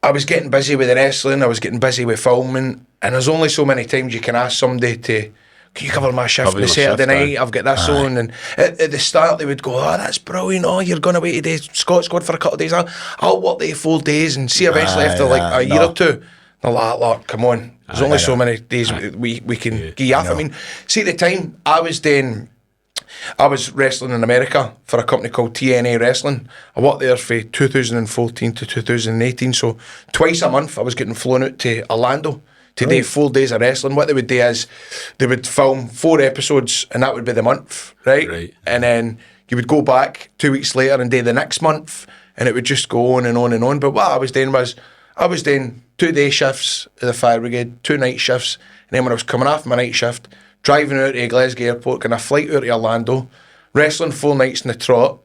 I was getting busy with the wrestling, I was getting busy with filming, and there's only so many times you can ask somebody to, can you cover my shift on the Saturday night? I've got this on. And at the start they would go, oh, that's brilliant. Oh, you're going away today, Scott's gone for a couple of days. I'll work the 4 days and see eventually after like a year or two. They're like, look, come on. There's only so many days we can give you off. I mean, see at the time I was wrestling in America for a company called TNA Wrestling. I worked there for 2014 to 2018. So twice a month I was getting flown out to Orlando to do 4 days of wrestling. What they would do is they would film 4 episodes, and that would be the month, right? And then you would go back 2 weeks later and do the next month, and it would just go on and on and on. But what I was doing was I was doing 2 day shifts at the fire brigade, 2 night shifts, and then when I was coming off my night shift, driving out to Glasgow Airport, getting a flight out to Orlando, wrestling 4 nights in the trot,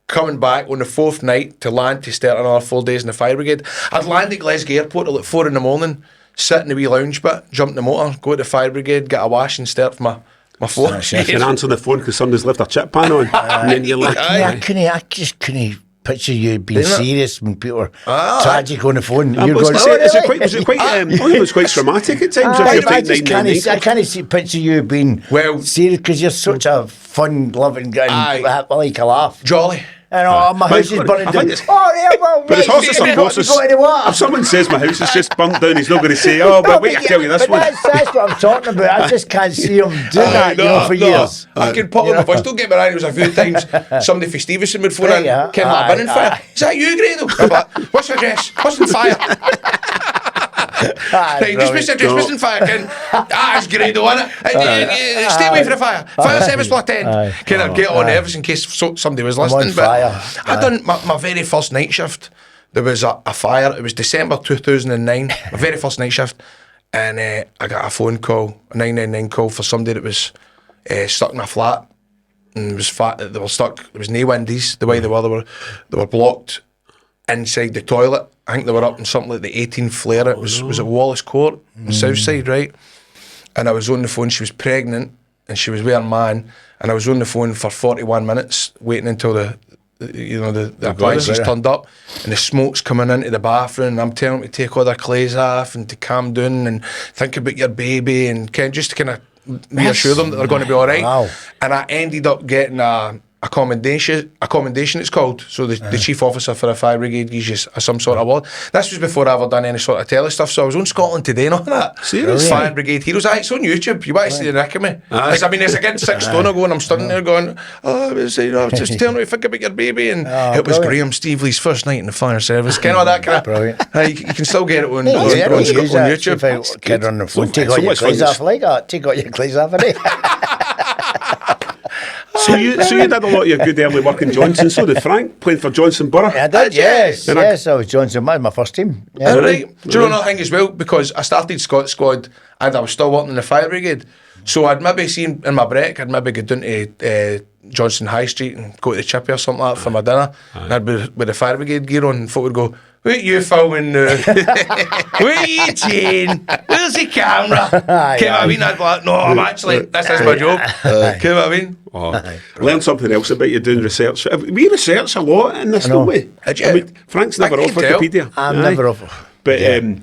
coming back on the 4th night to land to start another 4 days in the fire brigade. I'd land at Glasgow Airport at like 4 in the morning, sit in the wee lounge bit, jump in the motor, go to the fire brigade, get a wash and start for my phone. And answer the phone because somebody's left a chip pan on. And then you're like, I just couldn't picture you being serious when people were tragic on the phone. You're was going, it quite traumatic at times. I can't picture you being serious because you're such a fun, loving guy. I like a laugh. Jolly. And my house is burning down. But it's also some bosses. If someone says my house is just burnt down, he's not going to say, oh, but wait, I tell you this one. That's what I'm talking about. I just can't see him do that for years. I can put on my voice. Don't get me wrong, it was a few times somebody for Stevenson would phone in, Ken, I've been in fire. Is that you, Grado? I'm like, what's your address? What's in fire? Right, just Mr. Just in fire, Ken. It's Grado, innit? Stay away from the fire. Fire service block 10. Can I get on nervous in case somebody was listening? But I done my very first night shift. There was a fire. It was December 2009. My very first night shift, and I got a phone call, a 999 call for somebody that was stuck in a flat and was fat. They were stuck. There was no windies. The way they were blocked inside the toilet. I think they were up in something like the 18th floor. It was at Wallace Court, the south side, right? And I was on the phone. She was pregnant and she was with her man. And I was on the phone for 41 minutes, waiting until the appliances turned up, and the smoke's coming into the bathroom. And I'm telling them to take all their clothes off and to calm down and think about your baby and just to kind of reassure them that they're going to be all right. Wow. And I ended up getting a commendation it's called. So the chief officer for the fire brigade gives you some sort of award. This was before I ever done any sort of telly stuff, so I was on Scotland Today and all that. Serious? Fire brigade heroes. It's on YouTube. You want to see the neck of me? There's again 6 stone ago, and I'm standing there going, I was just telling you to think about your baby. And it was Graham Stevely's first night in the fire service. Kind of that kind of. Brilliant. You can still get it on YouTube. Get on the phone. Take all your clothes off like that. Take all your clothes off. So you did a lot of your good early work in Johnson. So did Frank, playing for Johnson Borough. I did, yes. I was Johnson. My first team. Yeah. Right. Do you know another thing as well? Because I started Scott's Squad and I was still working in the fire brigade. So I'd maybe seen in my break, I'd maybe go down to Johnson High Street and go to the Chippy or something like that for my dinner. And I'd be with the fire brigade gear on, and folk would go, what are you filming now? What are you doing? Where's the camera? I mean? I'd be like, no, I'm actually, this is my job. I mean? Learn something else about you doing research. We research a lot in this, don't we? I mean, Frank's never off Wikipedia. I'm never off. But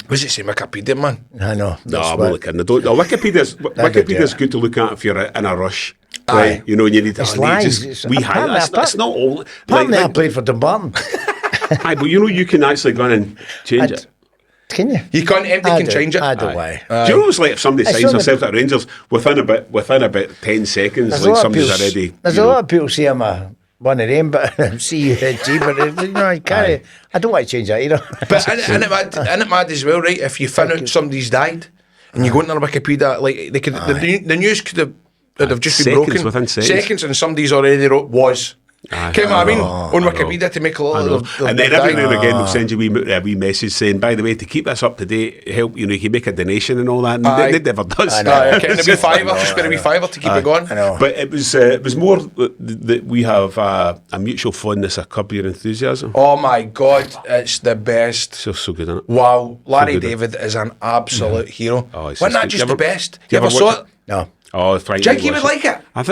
was it say Wikipedia, man? I know. No, I'm only kidding. Wikipedia's good to look at if you're in a rush. Right, you know, you need to. It's lies. That's not all. Apparently, I played for Dumbarton. Aye, but you know you can actually go in and change it. Can you? You can't empty, can change it. I don't why. Do you know what it's like if somebody It's signs on the- themselves at Rangers within about 10 seconds, There's like a lot of somebody's people- already. There's a lot of people say I'm one of them, but C-U-G, but you know, I can't. I don't want to change that either. But isn't it mad as well, right? If you find out somebody's died and you go into their Wikipedia, like they could, the news could have just been Seconds, broken within seconds. and somebody's already wrote was. Aye, Can you know what I mean? know, On I Wikipedia know. to make a I lot know. of And then every now and again they'll send you a wee message saying, by the way, to keep this up to date, help, you know, you can make a donation and all that. And they never does. I know. Getting a wee fiver, just get a wee fiver to keep it going. I know. But it was more that we have a mutual fondness of Curb Your Enthusiasm. Oh my God, it's the best. So good, isn't it? Wow, Larry good. David is an absolute hero. Oh, it's Wasn't that good. just You the ever- best? you You ever ever saw watch it? No. Oh, it's right. Do you think he would like it? I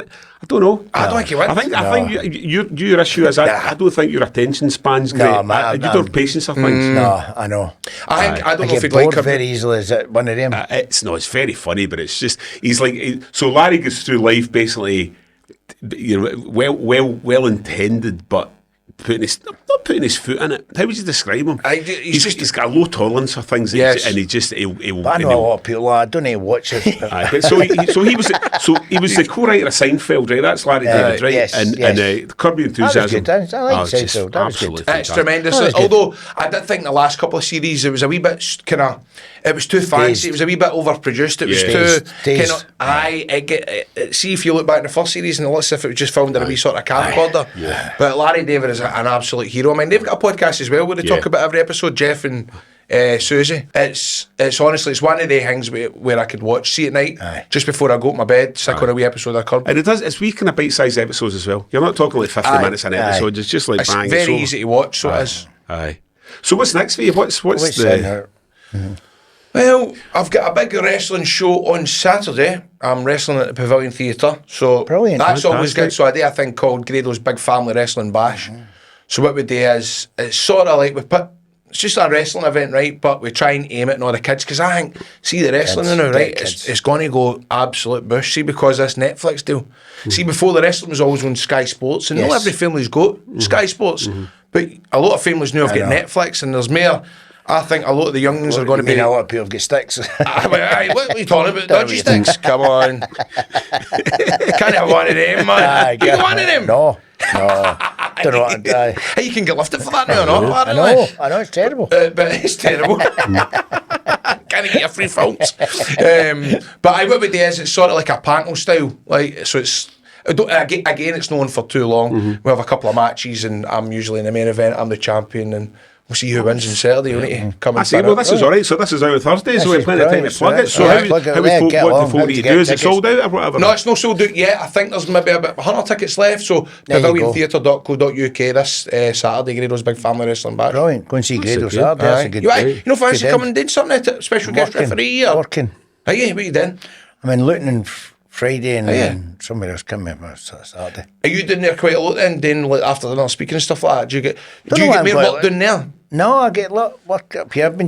don't know. I don't think he would. I think your issue is I don't think your attention span's great. No, man, You don't have patience for things. No, I know. I don't know if get he'd like bored Curb Your- very easily. Is it one of them? It's very funny, but it's just he's like so. Larry goes through life basically, you know, well intended, but not putting his foot in it. How would you describe him? He's got a low tolerance for things, Yes. and he'll. But I know a lot of people. I don't even watch it. Aye, but so he was the co-writer of Seinfeld, right? That's Larry David, right? yes, and yes. Curb Your That was Enthusiasm. good. I like it's just Seinfeld. That was absolutely good. It's fantastic. tremendous. Oh, that's good. Although I did think the last couple of series it was a wee bit kind of, it was too fancy. Dazed. It was a wee bit overproduced. It was Yeah. too Dazed. kind of. See if you look back in the first series and looks as if it was just filmed in a wee sort of camcorder. Yeah. But Larry David is an absolute hero. I mean, they've got a podcast as well where they Yeah. talk about every episode. Jeff and Susie. It's honestly it's one of the things where I could watch, see at night just before I go to my bed, stick on a wee episode of Curb. And it's wee kind of bite-sized episodes as well. You're not talking like 50 minutes an episode. It's just like It's bang. very over. easy to watch. So it is. Aye. So what's next for you? What's What's the? in there? Well, I've got a big wrestling show on Saturday. I'm wrestling at the Pavilion Theatre. So Brilliant. that's always Fantastic. good. So I do a thing called Grado's Big Family Wrestling Bash. So what we do is, it's sort of like it's just a wrestling event, right? But we try and aim it at all the kids because I think, see the wrestling Kids, now, right? get kids. It's going to go absolute bush. See, because this Netflix deal. See, before the wrestling was always on Sky Sports, and not Yes. every family's got Sky Sports, but a lot of families now have got know. Netflix, and there's more. I think a lot of the young ones are going to be. A lot of people get sticks. What are you talking about? Don't Dodgy you sticks? Come on. Can't have one of them, man. You got one of them? No. Don't know what I Hey, you can get lifted for that now or not? I know, it's terrible. But it's terrible. Can't get your free phones. But what we do is it's sort of like a panel style. Like, so it's. Again, it's known for too long. We have a couple of matches, and I'm usually in the main event. I'm the champion, and we'll see who wins on Saturday. We need to come I and see. sign Well, up. this is all right. So this is out on Thursday. So we have plenty of time to plug it. So Yeah, how plug it, would yeah, folk get what along. the folk How need do to you do? get Is it tickets? sold out or whatever? No, it's not sold out yet. I think there's maybe about 100 tickets left. So There you go. paviliontheatre.co.uk this Saturday, Grado's Big Family Wrestling Bash. Brilliant. Go and see Grado good. Saturday. That's a good You know, fancy good coming end. and doing something at special guest referee? Or? Working. Are you? What are you doing? I'm in Luton on Friday and yeah. then somewhere else coming up Saturday. Are you doing there quite a lot then, doing like after the speaking and stuff like that? Do you get Don't know why I'm more quite work down there? No, I get a lot of work up here. I've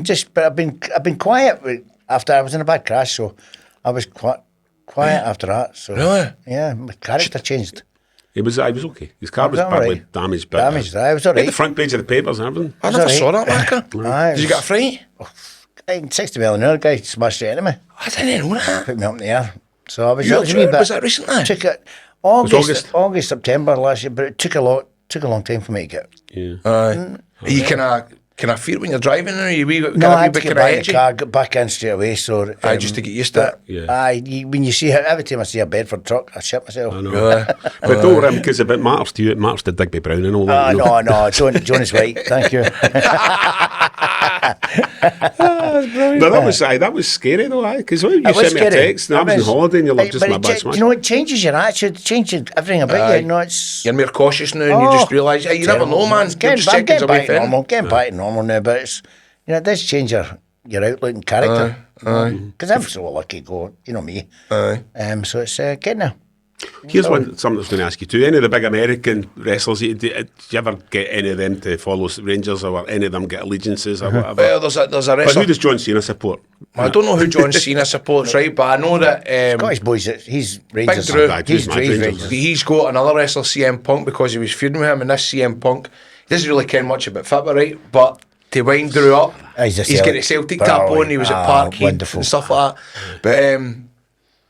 been quiet after I was in a bad crash, so I was quiet after that. So Really? yeah, my character changed. I was okay. His car was Was that badly alright? damaged, but Damaged, I was all hit the right. front page of the papers and everything. I never alright. saw that, Marker. Aye, Did you get a fright? 60 mile an hour guy smashed right into me, I didn't know that. put me up in the air. So I was. You it was a wee bit- was that recently? Took it August. August, September last year, but it took a long time for me to get. Yeah. Aye. Are you kind of fear when you're driving? Or are you No, I had bit to get kind of back in the edgy? car, get back in straight away. So Aye, just to get used to it. Yeah. when you see every time I see a Bedford truck, I shit myself. I know. Really? But don't worry, because if it matters to you, it matters to Digby Brown and all that. you know. No, Jonas White, thank you. No, that was scary though, because you It was sent me a scary. text and I It was on was. holiday and you're like, But just my it bad cha- smash. you know, it changes your attitude, it changes everything about Aye. you. You know, it's You're more cautious now and you just realise, hey, you never know, man. You're just I'm seconds getting away back to from normal, getting back to normal now, but it's, you know, it does change your outlook and character. Because I'm so lucky to go, you know me. Aye. So it's getting there. Here's something I was going to ask you too. Any of the big American wrestlers, do you ever get any of them to follow Rangers or any of them get allegiances or whatever? Well, there's a But wrestler. who does John Cena support? I don't know who John Cena supports, right? But I know that Scottish boys, he's Rangers. Drew. He's Mad Rangers. Rangers. he's got another wrestler, CM Punk, because he was feuding with him, and this CM Punk, doesn't really care much about football, right? But to wind Drew up, he's got a Celtic tap on. He was at Parkhead and stuff like that. But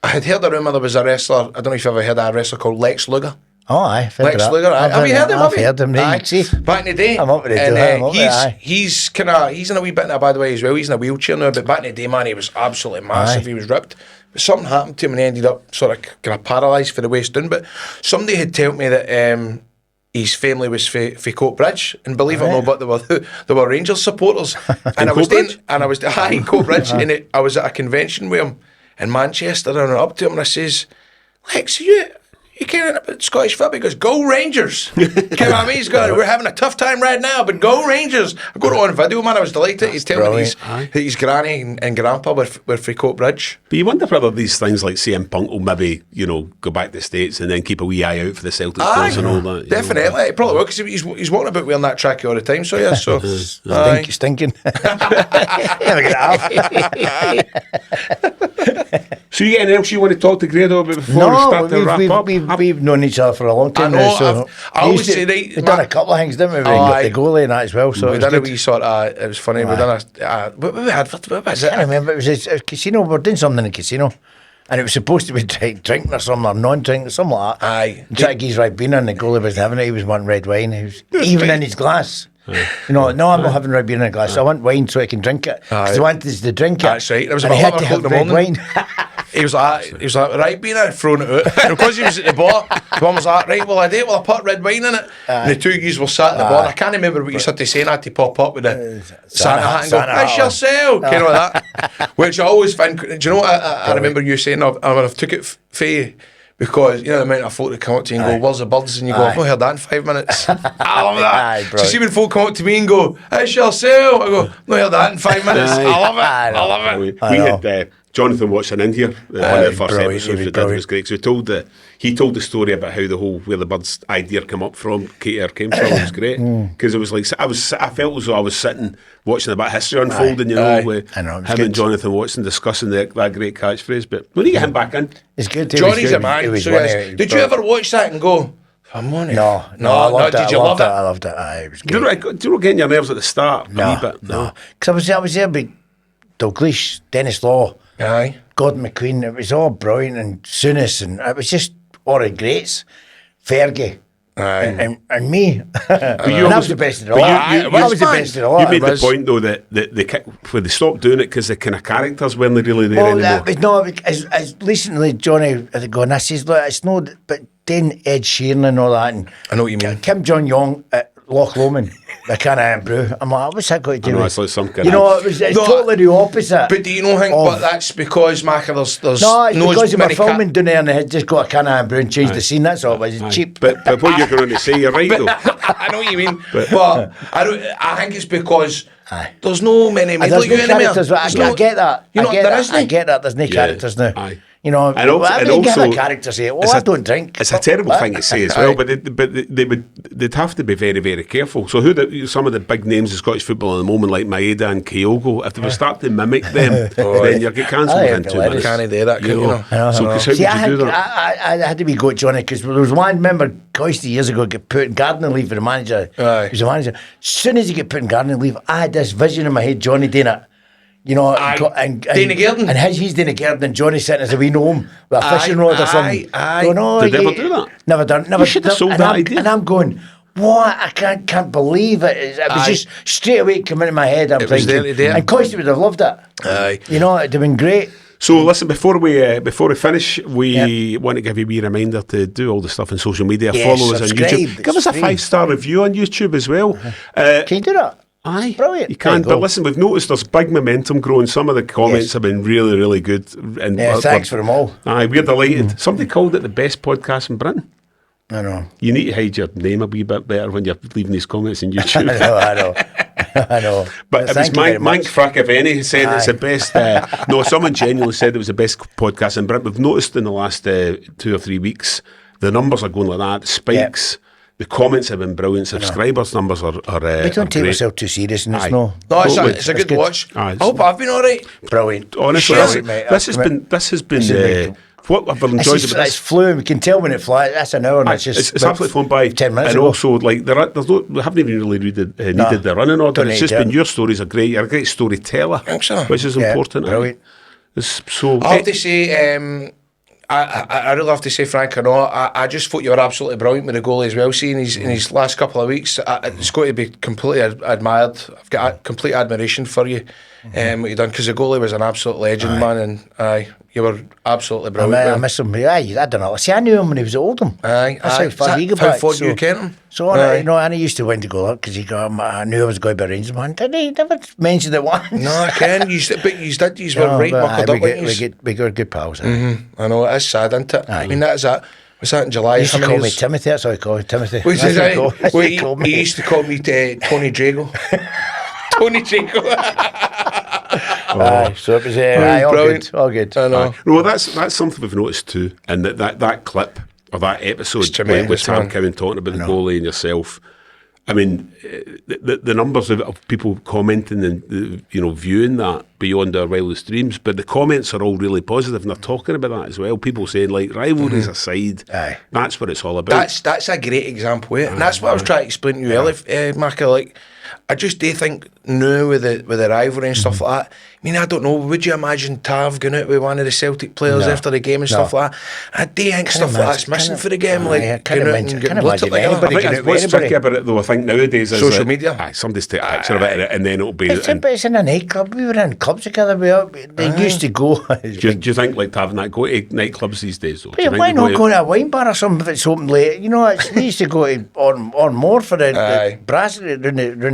I had heard a rumour there was a wrestler. I don't know if you've ever heard of a wrestler called Lex Luger. Oh, aye. Lex Luger. Have you heard him? I've heard him. Back in the day. I'm up with it. And he's in a wee bit of a bad way as well. He's in a wheelchair now. But back in the day, man, he was absolutely massive. He was ripped. But something happened to him and he ended up sort of kind of paralysed for the waist down. But somebody had told me that his family was for Coatbridge, and believe it or not, but they were Rangers supporters. And I was in Coatbridge, and I was at a convention with him in Manchester, and I went up to him and I says, Lex, you caring about Scottish football? He goes, go Rangers. Come on, he's going, we're having a tough time right now, but go Rangers. I got it on video, man. I was delighted. He's telling me his granny and grandpa were for Coatbridge. But you wonder whether these things like CM Punk will maybe, go back to the States and then keep a wee eye out for the Celtic players and all that. Definitely. It probably will, because he's walking about wearing that trackie all the time, so yeah. So, stinking. Never get it off. So you got anything else you want to talk to Grado about before we start to wrap up? We've known each other for a long time now. So I always say we've done a couple of things, didn't we? We got the goalie and that as well. So we done a wee sort of. It was funny. We done what we had. What was it? I can't remember. It was a casino. We were doing something in a casino, and it was supposed to be drinking or something, or non-drinking, something like that. Aye. Tried to get his Ribena, and the goalie was having it. He was wanting red wine. He was even in his glass. No, I'm not having Ribena in a glass. I want wine so I can drink it. Because I wanted to drink it. That's right. It was and about he had to have red wine. He was like, right, Beano, throwing it out. Because he was at the bar, the one was like, right, well, I put red wine in it. And the two guys were sat at the bar. I can't remember what you said to say, and I had to pop up with the Santa hat and go, it's yourself, you know that. Which I always find, do you know what I remember you saying, I've took it for you, because you know the amount of folk that come up to you and go, where's the birds? And you go, I've not heard that in 5 minutes. I love that. So see when folk come up to me and go, it's yourself, I go, I've not heard that in 5 minutes. I love it. I love it. We had Jonathan Watson in here. One of the first episodes we did was great. So he told the story about how the whole Where the Birds idea came from. It was great because it was like I felt as though I was sitting watching a bit of history unfolding. With him and Jonathan Watson discussing that great catchphrase. But when you get him back in, it's good. Johnny's a man. Did you ever watch that and go, I'm on it? No, I loved it. Did you love it? I loved it. It was good. Do you not get in your nerves at the start? No. Because I was there with Dalglish, Dennis Law. Aye. Gordon McQueen, it was all brilliant, and Souness, and it was just all the greats. Fergie. And me. I was the best of it all. I was the best of it all. You made the point, though, that when they stopped doing it because the kind of characters weren't really there anymore. As recently, Johnny had gone, I says, look, it's no, but then Ed Sheeran and all that, and I know what you mean. Kim Jong-yong at Loch Lomond, the kind of brew. I'm like, what's that got to do with? It's like some kind it's totally the opposite. But do you know, but that's because, Macca, there's no, it's because they were filming down there and they had just got a can of brew and changed the scene, that's all. It was cheap. But what you're going to say, you're right, though. I know what you mean. But I think it's because there's no many characters. I get that. I get that. There's no characters now. Aye. And also, give a character say, I don't drink. It's a terrible thing to say as well, but they'd have to be very, very careful. So some of the big names of Scottish football at the moment, like Maeda and Kyogo, if they would start to mimic them, then you get cancelled within 2 minutes. Can't do that, So how would you do that? I had to be good, Johnny, because there was one, remember, Coisty years ago, get put in gardening leave for the manager. He was the manager. As soon as he get put in gardening leave, I had this vision in my head, Johnny doing it. And Dana Geardin. And he's Dana Geardin and Johnny sitting as a wee gnome with a fishing rod or something. Did they ever do that? Never done. You should have sold that idea. And I'm going, what? I can't believe it. It was just straight away coming into my head. I'm thinking, and Coisty would have loved it. Aye. It'd have been great. So listen, before we finish, we want to give you a wee reminder to do all the stuff on social media. Follow us on YouTube. Give us a 5-star review on YouTube as well. Can you do that? Aye, brilliant. You can, but listen, we've noticed there's big momentum growing. Some of the comments have been really, really good. And thanks for them all. Aye, we're delighted. Somebody called it the best podcast in Britain. I know. You need to hide your name a wee bit better when you're leaving these comments on YouTube. I know. But it was Mike Frackaveni who said it's the best. No, someone genuinely said it was the best podcast in Britain. We've noticed in the last 2 or 3 weeks, the numbers are going like that. Spikes. The comments have been brilliant. Subscribers numbers are we don't take ourselves too serious, and it's no. No, it's a good watch. I hope I've been all right. Brilliant. Honestly, this has been what I've enjoyed about It's this. flew. We can tell when it flies. That's an hour, and it's just It's absolutely flown by. 10 minutes and ago. also, like, we haven't even really needed the running order. Don't It's need just been it. your stories are great. You're a great storyteller, Thanks, sir. which is Yeah, important. brilliant. It's so. I have to say, I really have to say, Frank, I just thought you were absolutely brilliant with the goalie as well. See, in his last couple of weeks, it's got to be completely admired. I've got a complete admiration for you, what you done, because the goalie was an absolute legend, man, and you were absolutely brilliant. I miss him. I don't know. See, I knew him when he was at Oldham. Aye, That's aye. how far Is he that got how back. far you kent him? So, Aye. and he used to want to go up because I knew I was going to be a Rangers man. Didn't he? Never mentioned it once. No, I can. But you were right buckled up, weren't you? we got good pals. I know, it is sad, isn't it? Aye. I mean, was that in July? He used to How many call me years? Timothy. That's how he called me, Timothy. Which That's is what he called- that's what he called me. he used to call me Tony Drago. Tony Drago. Aye, so it was all brilliant. good. All good. I know. Well, that's something we've noticed too, and that clip or that episode It's tremendous, with Sam man. Cowan talking about the goalie and yourself. I mean, the numbers of people commenting and viewing that beyond our wildest dreams, but the comments are all really positive, and they're talking about that as well. People saying, like, rivalries aside, Aye. that's what it's all about. That's a great example, eh? And that's what I was trying to explain to you earlier, Marco. Like, I just do think now with the rivalry and stuff like that. I mean, I don't know. Would you imagine Tav going out with one of the Celtic players No. after the game and stuff like that? I do think stuff like that's missing for the game. Aye, Like, I can't going out imagine- and getting can't bloated imagine like that. I anybody think can that's out what's with anybody. tricky about it, though. I think nowadays is Social that, media. somebody's take action about it, and then it'll be. It's in a nightclub. We were in clubs together. They used to go. Do you think like having that go to nightclubs these days? Though? Do you Yeah, think why they not go to a wine bar or something if it's open late? We used to go to on more for the Aye. brass round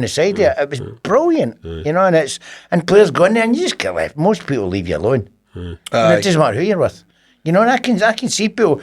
the side. Yeah, it was brilliant. And players go in there and you just get left. Most people leave you alone. And Aye. it doesn't matter who you're with. And I can see people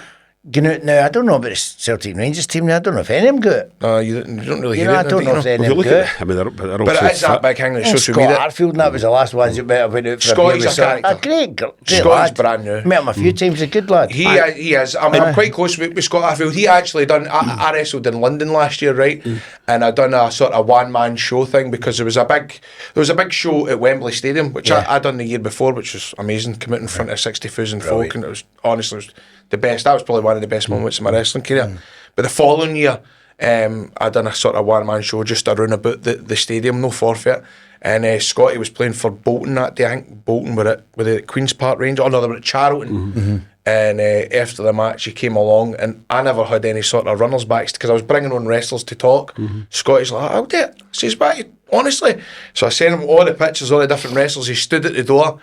going out now. I don't know about the Celtic Rangers team now. I don't know if any of them go out. You don't really You hear know, it. I don't know if Well, any if you of them look go at, out. I mean, they're But also it is that fit. big thing with And social Scott media. Arfield and that was the last ones that went out for Scotty's a a beer. character. A great Scotty's lad. brand new. Met him a few times. A good lad. He is. I'm quite close with Scott Arfield. He actually done. I wrestled in London last year, right? And I done a sort of one man show thing because there was a big show at Wembley Stadium, which I done the year before, which was amazing. Come out in front of 60,000 folk, and it was honestly the best. That was probably one of the best moments of my wrestling career. But the following year, I done a sort of one man show just around about the stadium, no forfeit. And Scotty was playing for Bolton that day. I think Bolton were at the Queen's Park Rangers. Oh no, they were at Charlton. And after the match, he came along, and I never had any sort of runners backs because I was bringing on wrestlers to talk. Scotty's like, "I'll do it." Says back, honestly. So I sent him all the pictures, all the different wrestlers. He stood at the door.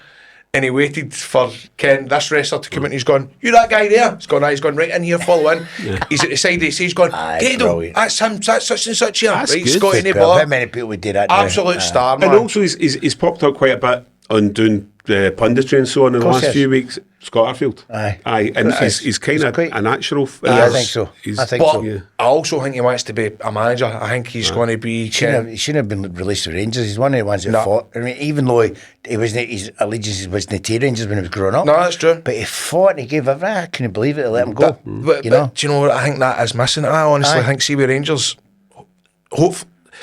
And he waited for this wrestler to come in. He's gone, "You that guy there?" He's gone, he's gone right in here, follow in. He's at the side of the stage, he's gone, "Grado, brilliant. that's him, that's such and such here." That's Right, good. Scotty, no How bother. many people would do that now? Absolute star, man. And also, he's popped up quite a bit on doing punditry and so on in the course last he has. few weeks. Scott Arfield. Aye. And Course he's kind of quite- a natural. Yeah, I think so. I think but so. Yeah. I also think he wants to be a manager. I think he's going to be... He shouldn't have been released to Rangers. He's one of the ones that fought. I mean, even though he wasn't, his allegiance wasn't to Rangers when he was growing up. No, that's true. But he fought and he gave everything. I couldn't believe it. They let him go. But you know? do you know what I think that is missing? I honestly think, see with Rangers,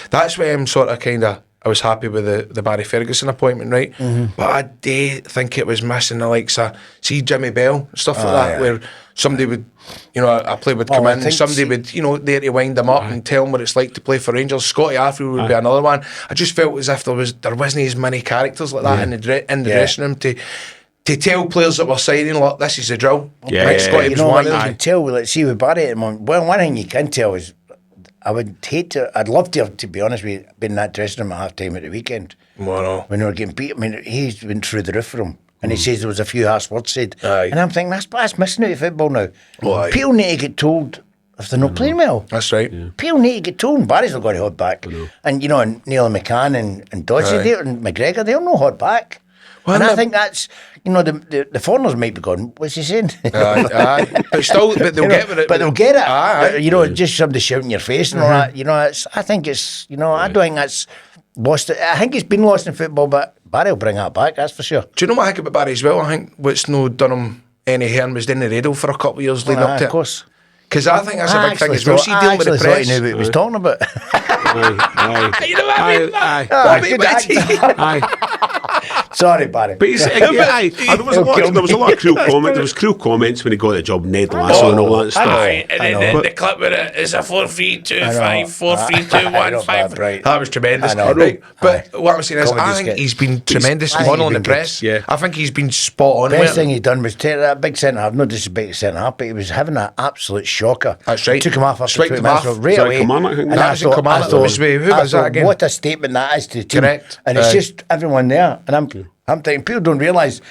that's why I'm sort of kind of... I was happy with the Barry Ferguson appointment, right? But I do think it was missing the likes of, see Jimmy Bell, stuff like that, where somebody would, a player would come in and somebody would, there to wind them up and tell them what it's like to play for Rangers. Scotty Arfield would be another one. I just felt as if there wasn't as many characters like that in the dressing room to tell players that were signing, look, this is the drill. Scotty was one you of them. can tell, let's see with Barry at the moment. Well, one thing you can tell is I'd love to have, to be honest with you, been in that dressing room at half time at the weekend. Well, no. When they were getting beat. I mean, he's been through the roof for him. And he says there was a few harsh words said. Aye. And I'm thinking, that's missing out of football now. Well, aye. People need to get told if they're not playing well. That's right. People need to get told, and Barry's not going to hold back. And, and Neil McCann and Dodgy and McGregor, they'll not hold back. Well, and I no- think that's, the foreigners might be going, what's he saying? Aye. But still, but they'll get with it. But they'll get it. Aye. Just somebody shouting in your face and all that. I think it's, I don't think that's lost. I think it's been lost in football, but Barry will bring that back, that's for sure. Do you know what I think about Barry as well? I think what's no done him any harm was doing the radio for a couple of years leading up to Of course. Because I think that's a big thing as well. See, dealing with the I press. thought he knew what he was talking about. Aye. You know what I mean? Aye. Bobby good Betty. Aye. Sorry, Barry. But he's, there was a lot of cruel comments. There was cruel comments when he got the job, Ned Lasso and all that stuff. Aye, and then the clip with it is a 4-3-2-5, 4-3-2-1-5. Right. That was tremendous. I know. Right. But what I'm saying is, Comedy I think sketch. he's been tremendous I think on he's the been press. good. Yeah. I think he's been spot on. Best with thing it. he done was take that big centre half, no disrespect to centre half, but he was having an absolute shocker. That's right. Took him off after Swiped 20 him minutes, off. right Was that away. Kilmarnock, I think? And That I was in thought, Kilmarnock. Who was that again? What a statement that is to the team. Correct. And it's just everyone there. And I'm thinking, people don't realise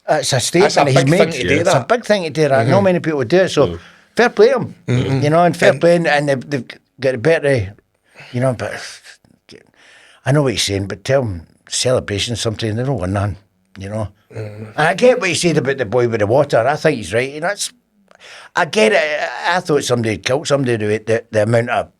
it's a statement That's a he's big made. thing to do, It's a that. big thing to do that. Not many people would do it. So fair play to him. You know, and fair play. And they've got a better, you know, but I know what he's saying, but tell him celebration sometimes, they don't win none, you know. And I get what he said about the boy with the water. I think he's right. You know, I get it. I thought somebody had killed somebody to the amount of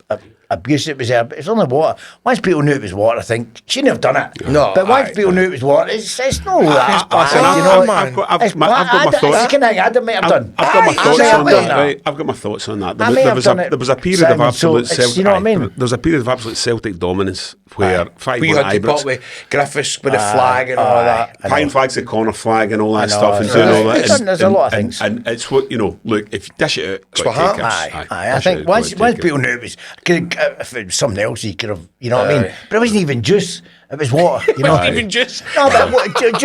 abuse it was there, but it's only water. Once people knew it was water, I think shouldn't have done it. No, but once people knew it was water, it's not that bad, you know. I've got It's my bad. thoughts. It's the kind of thing I might have done. I've got my I thoughts may have on done that. Right? I've got my thoughts on that. I may have done it, There was a period Simon, of absolute so it's- you know what I mean? There was a period of absolute Celtic dominance where We had to put with Griffiths with the flag and all that. Pine flag's the corner flag and all that I know, stuff and it's doing right. all that. It's done, there's a lot of and- things. And it's what, you know, look, if you dish it out, It's gotta what take happens. it. I think once people knew it was, if it was something else, he could have, you know what I mean? But it wasn't even juice; it was water. You know, Wasn't even juice. No, but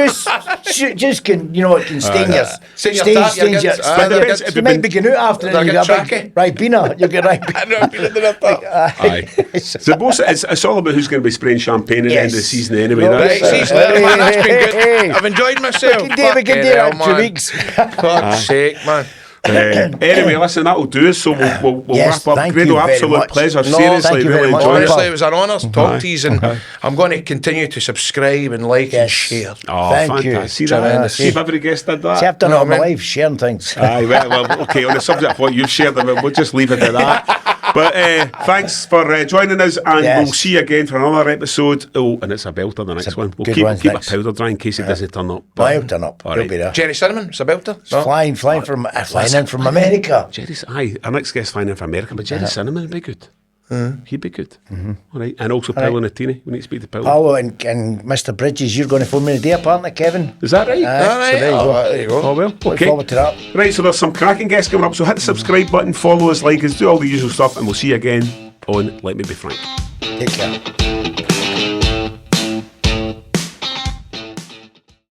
juice can, you know, it can sting your, Sting your tap, your guts. But the best- You might be going out after They'll it. You get got tracky. Ribena. You get Ribena. I know, been in the top. Aye. So both, it's all about who's going to be spraying champagne at the end of the Yes. season anyway. No, That's, Right, see, man, that's been good. Hey. I've enjoyed myself. We can do that in 2 weeks. God's sake, man. anyway, listen, that'll do us. So we'll Yes, wrap up. thank you Grado, very absolute much. pleasure. No, Seriously, thank you really very much. enjoyed Honestly, it. it was an honour to talk to you, and I'm going to continue to subscribe and like and Yes. share. Oh, Thank you. fantastic. See that? Tremendous. See if every guest did that. See, I've done it all my man. life, sharing things. Aye, well, okay, on the subject of what you've shared, we'll just leave it at that. But thanks for joining us, and Yes. we'll see you again for another episode. Oh, and it's a belter, the next one. We'll good keep one, our thanks. powder dry in case it doesn't turn up. But I'll turn up. All He'll right. be there. Jerry Cinnamon, it's a belter. No? Flying in from America. Jerry's, our next guest flying in from America, but Jerry Cinnamon would be good. He'd be good. All right, and also Paul and Tini. We need to speak to Paul. Oh, and Mr. Bridges, you're going to phone me today, apparently, Kevin. Is that right? Aye, All right, so there you go. there you go. Oh well, Look okay. forward to that. Right, so there's some cracking guests coming up. So hit the subscribe button, follow us, like us, do all the usual stuff, and we'll see you again on Let Me Be Frank. Take care.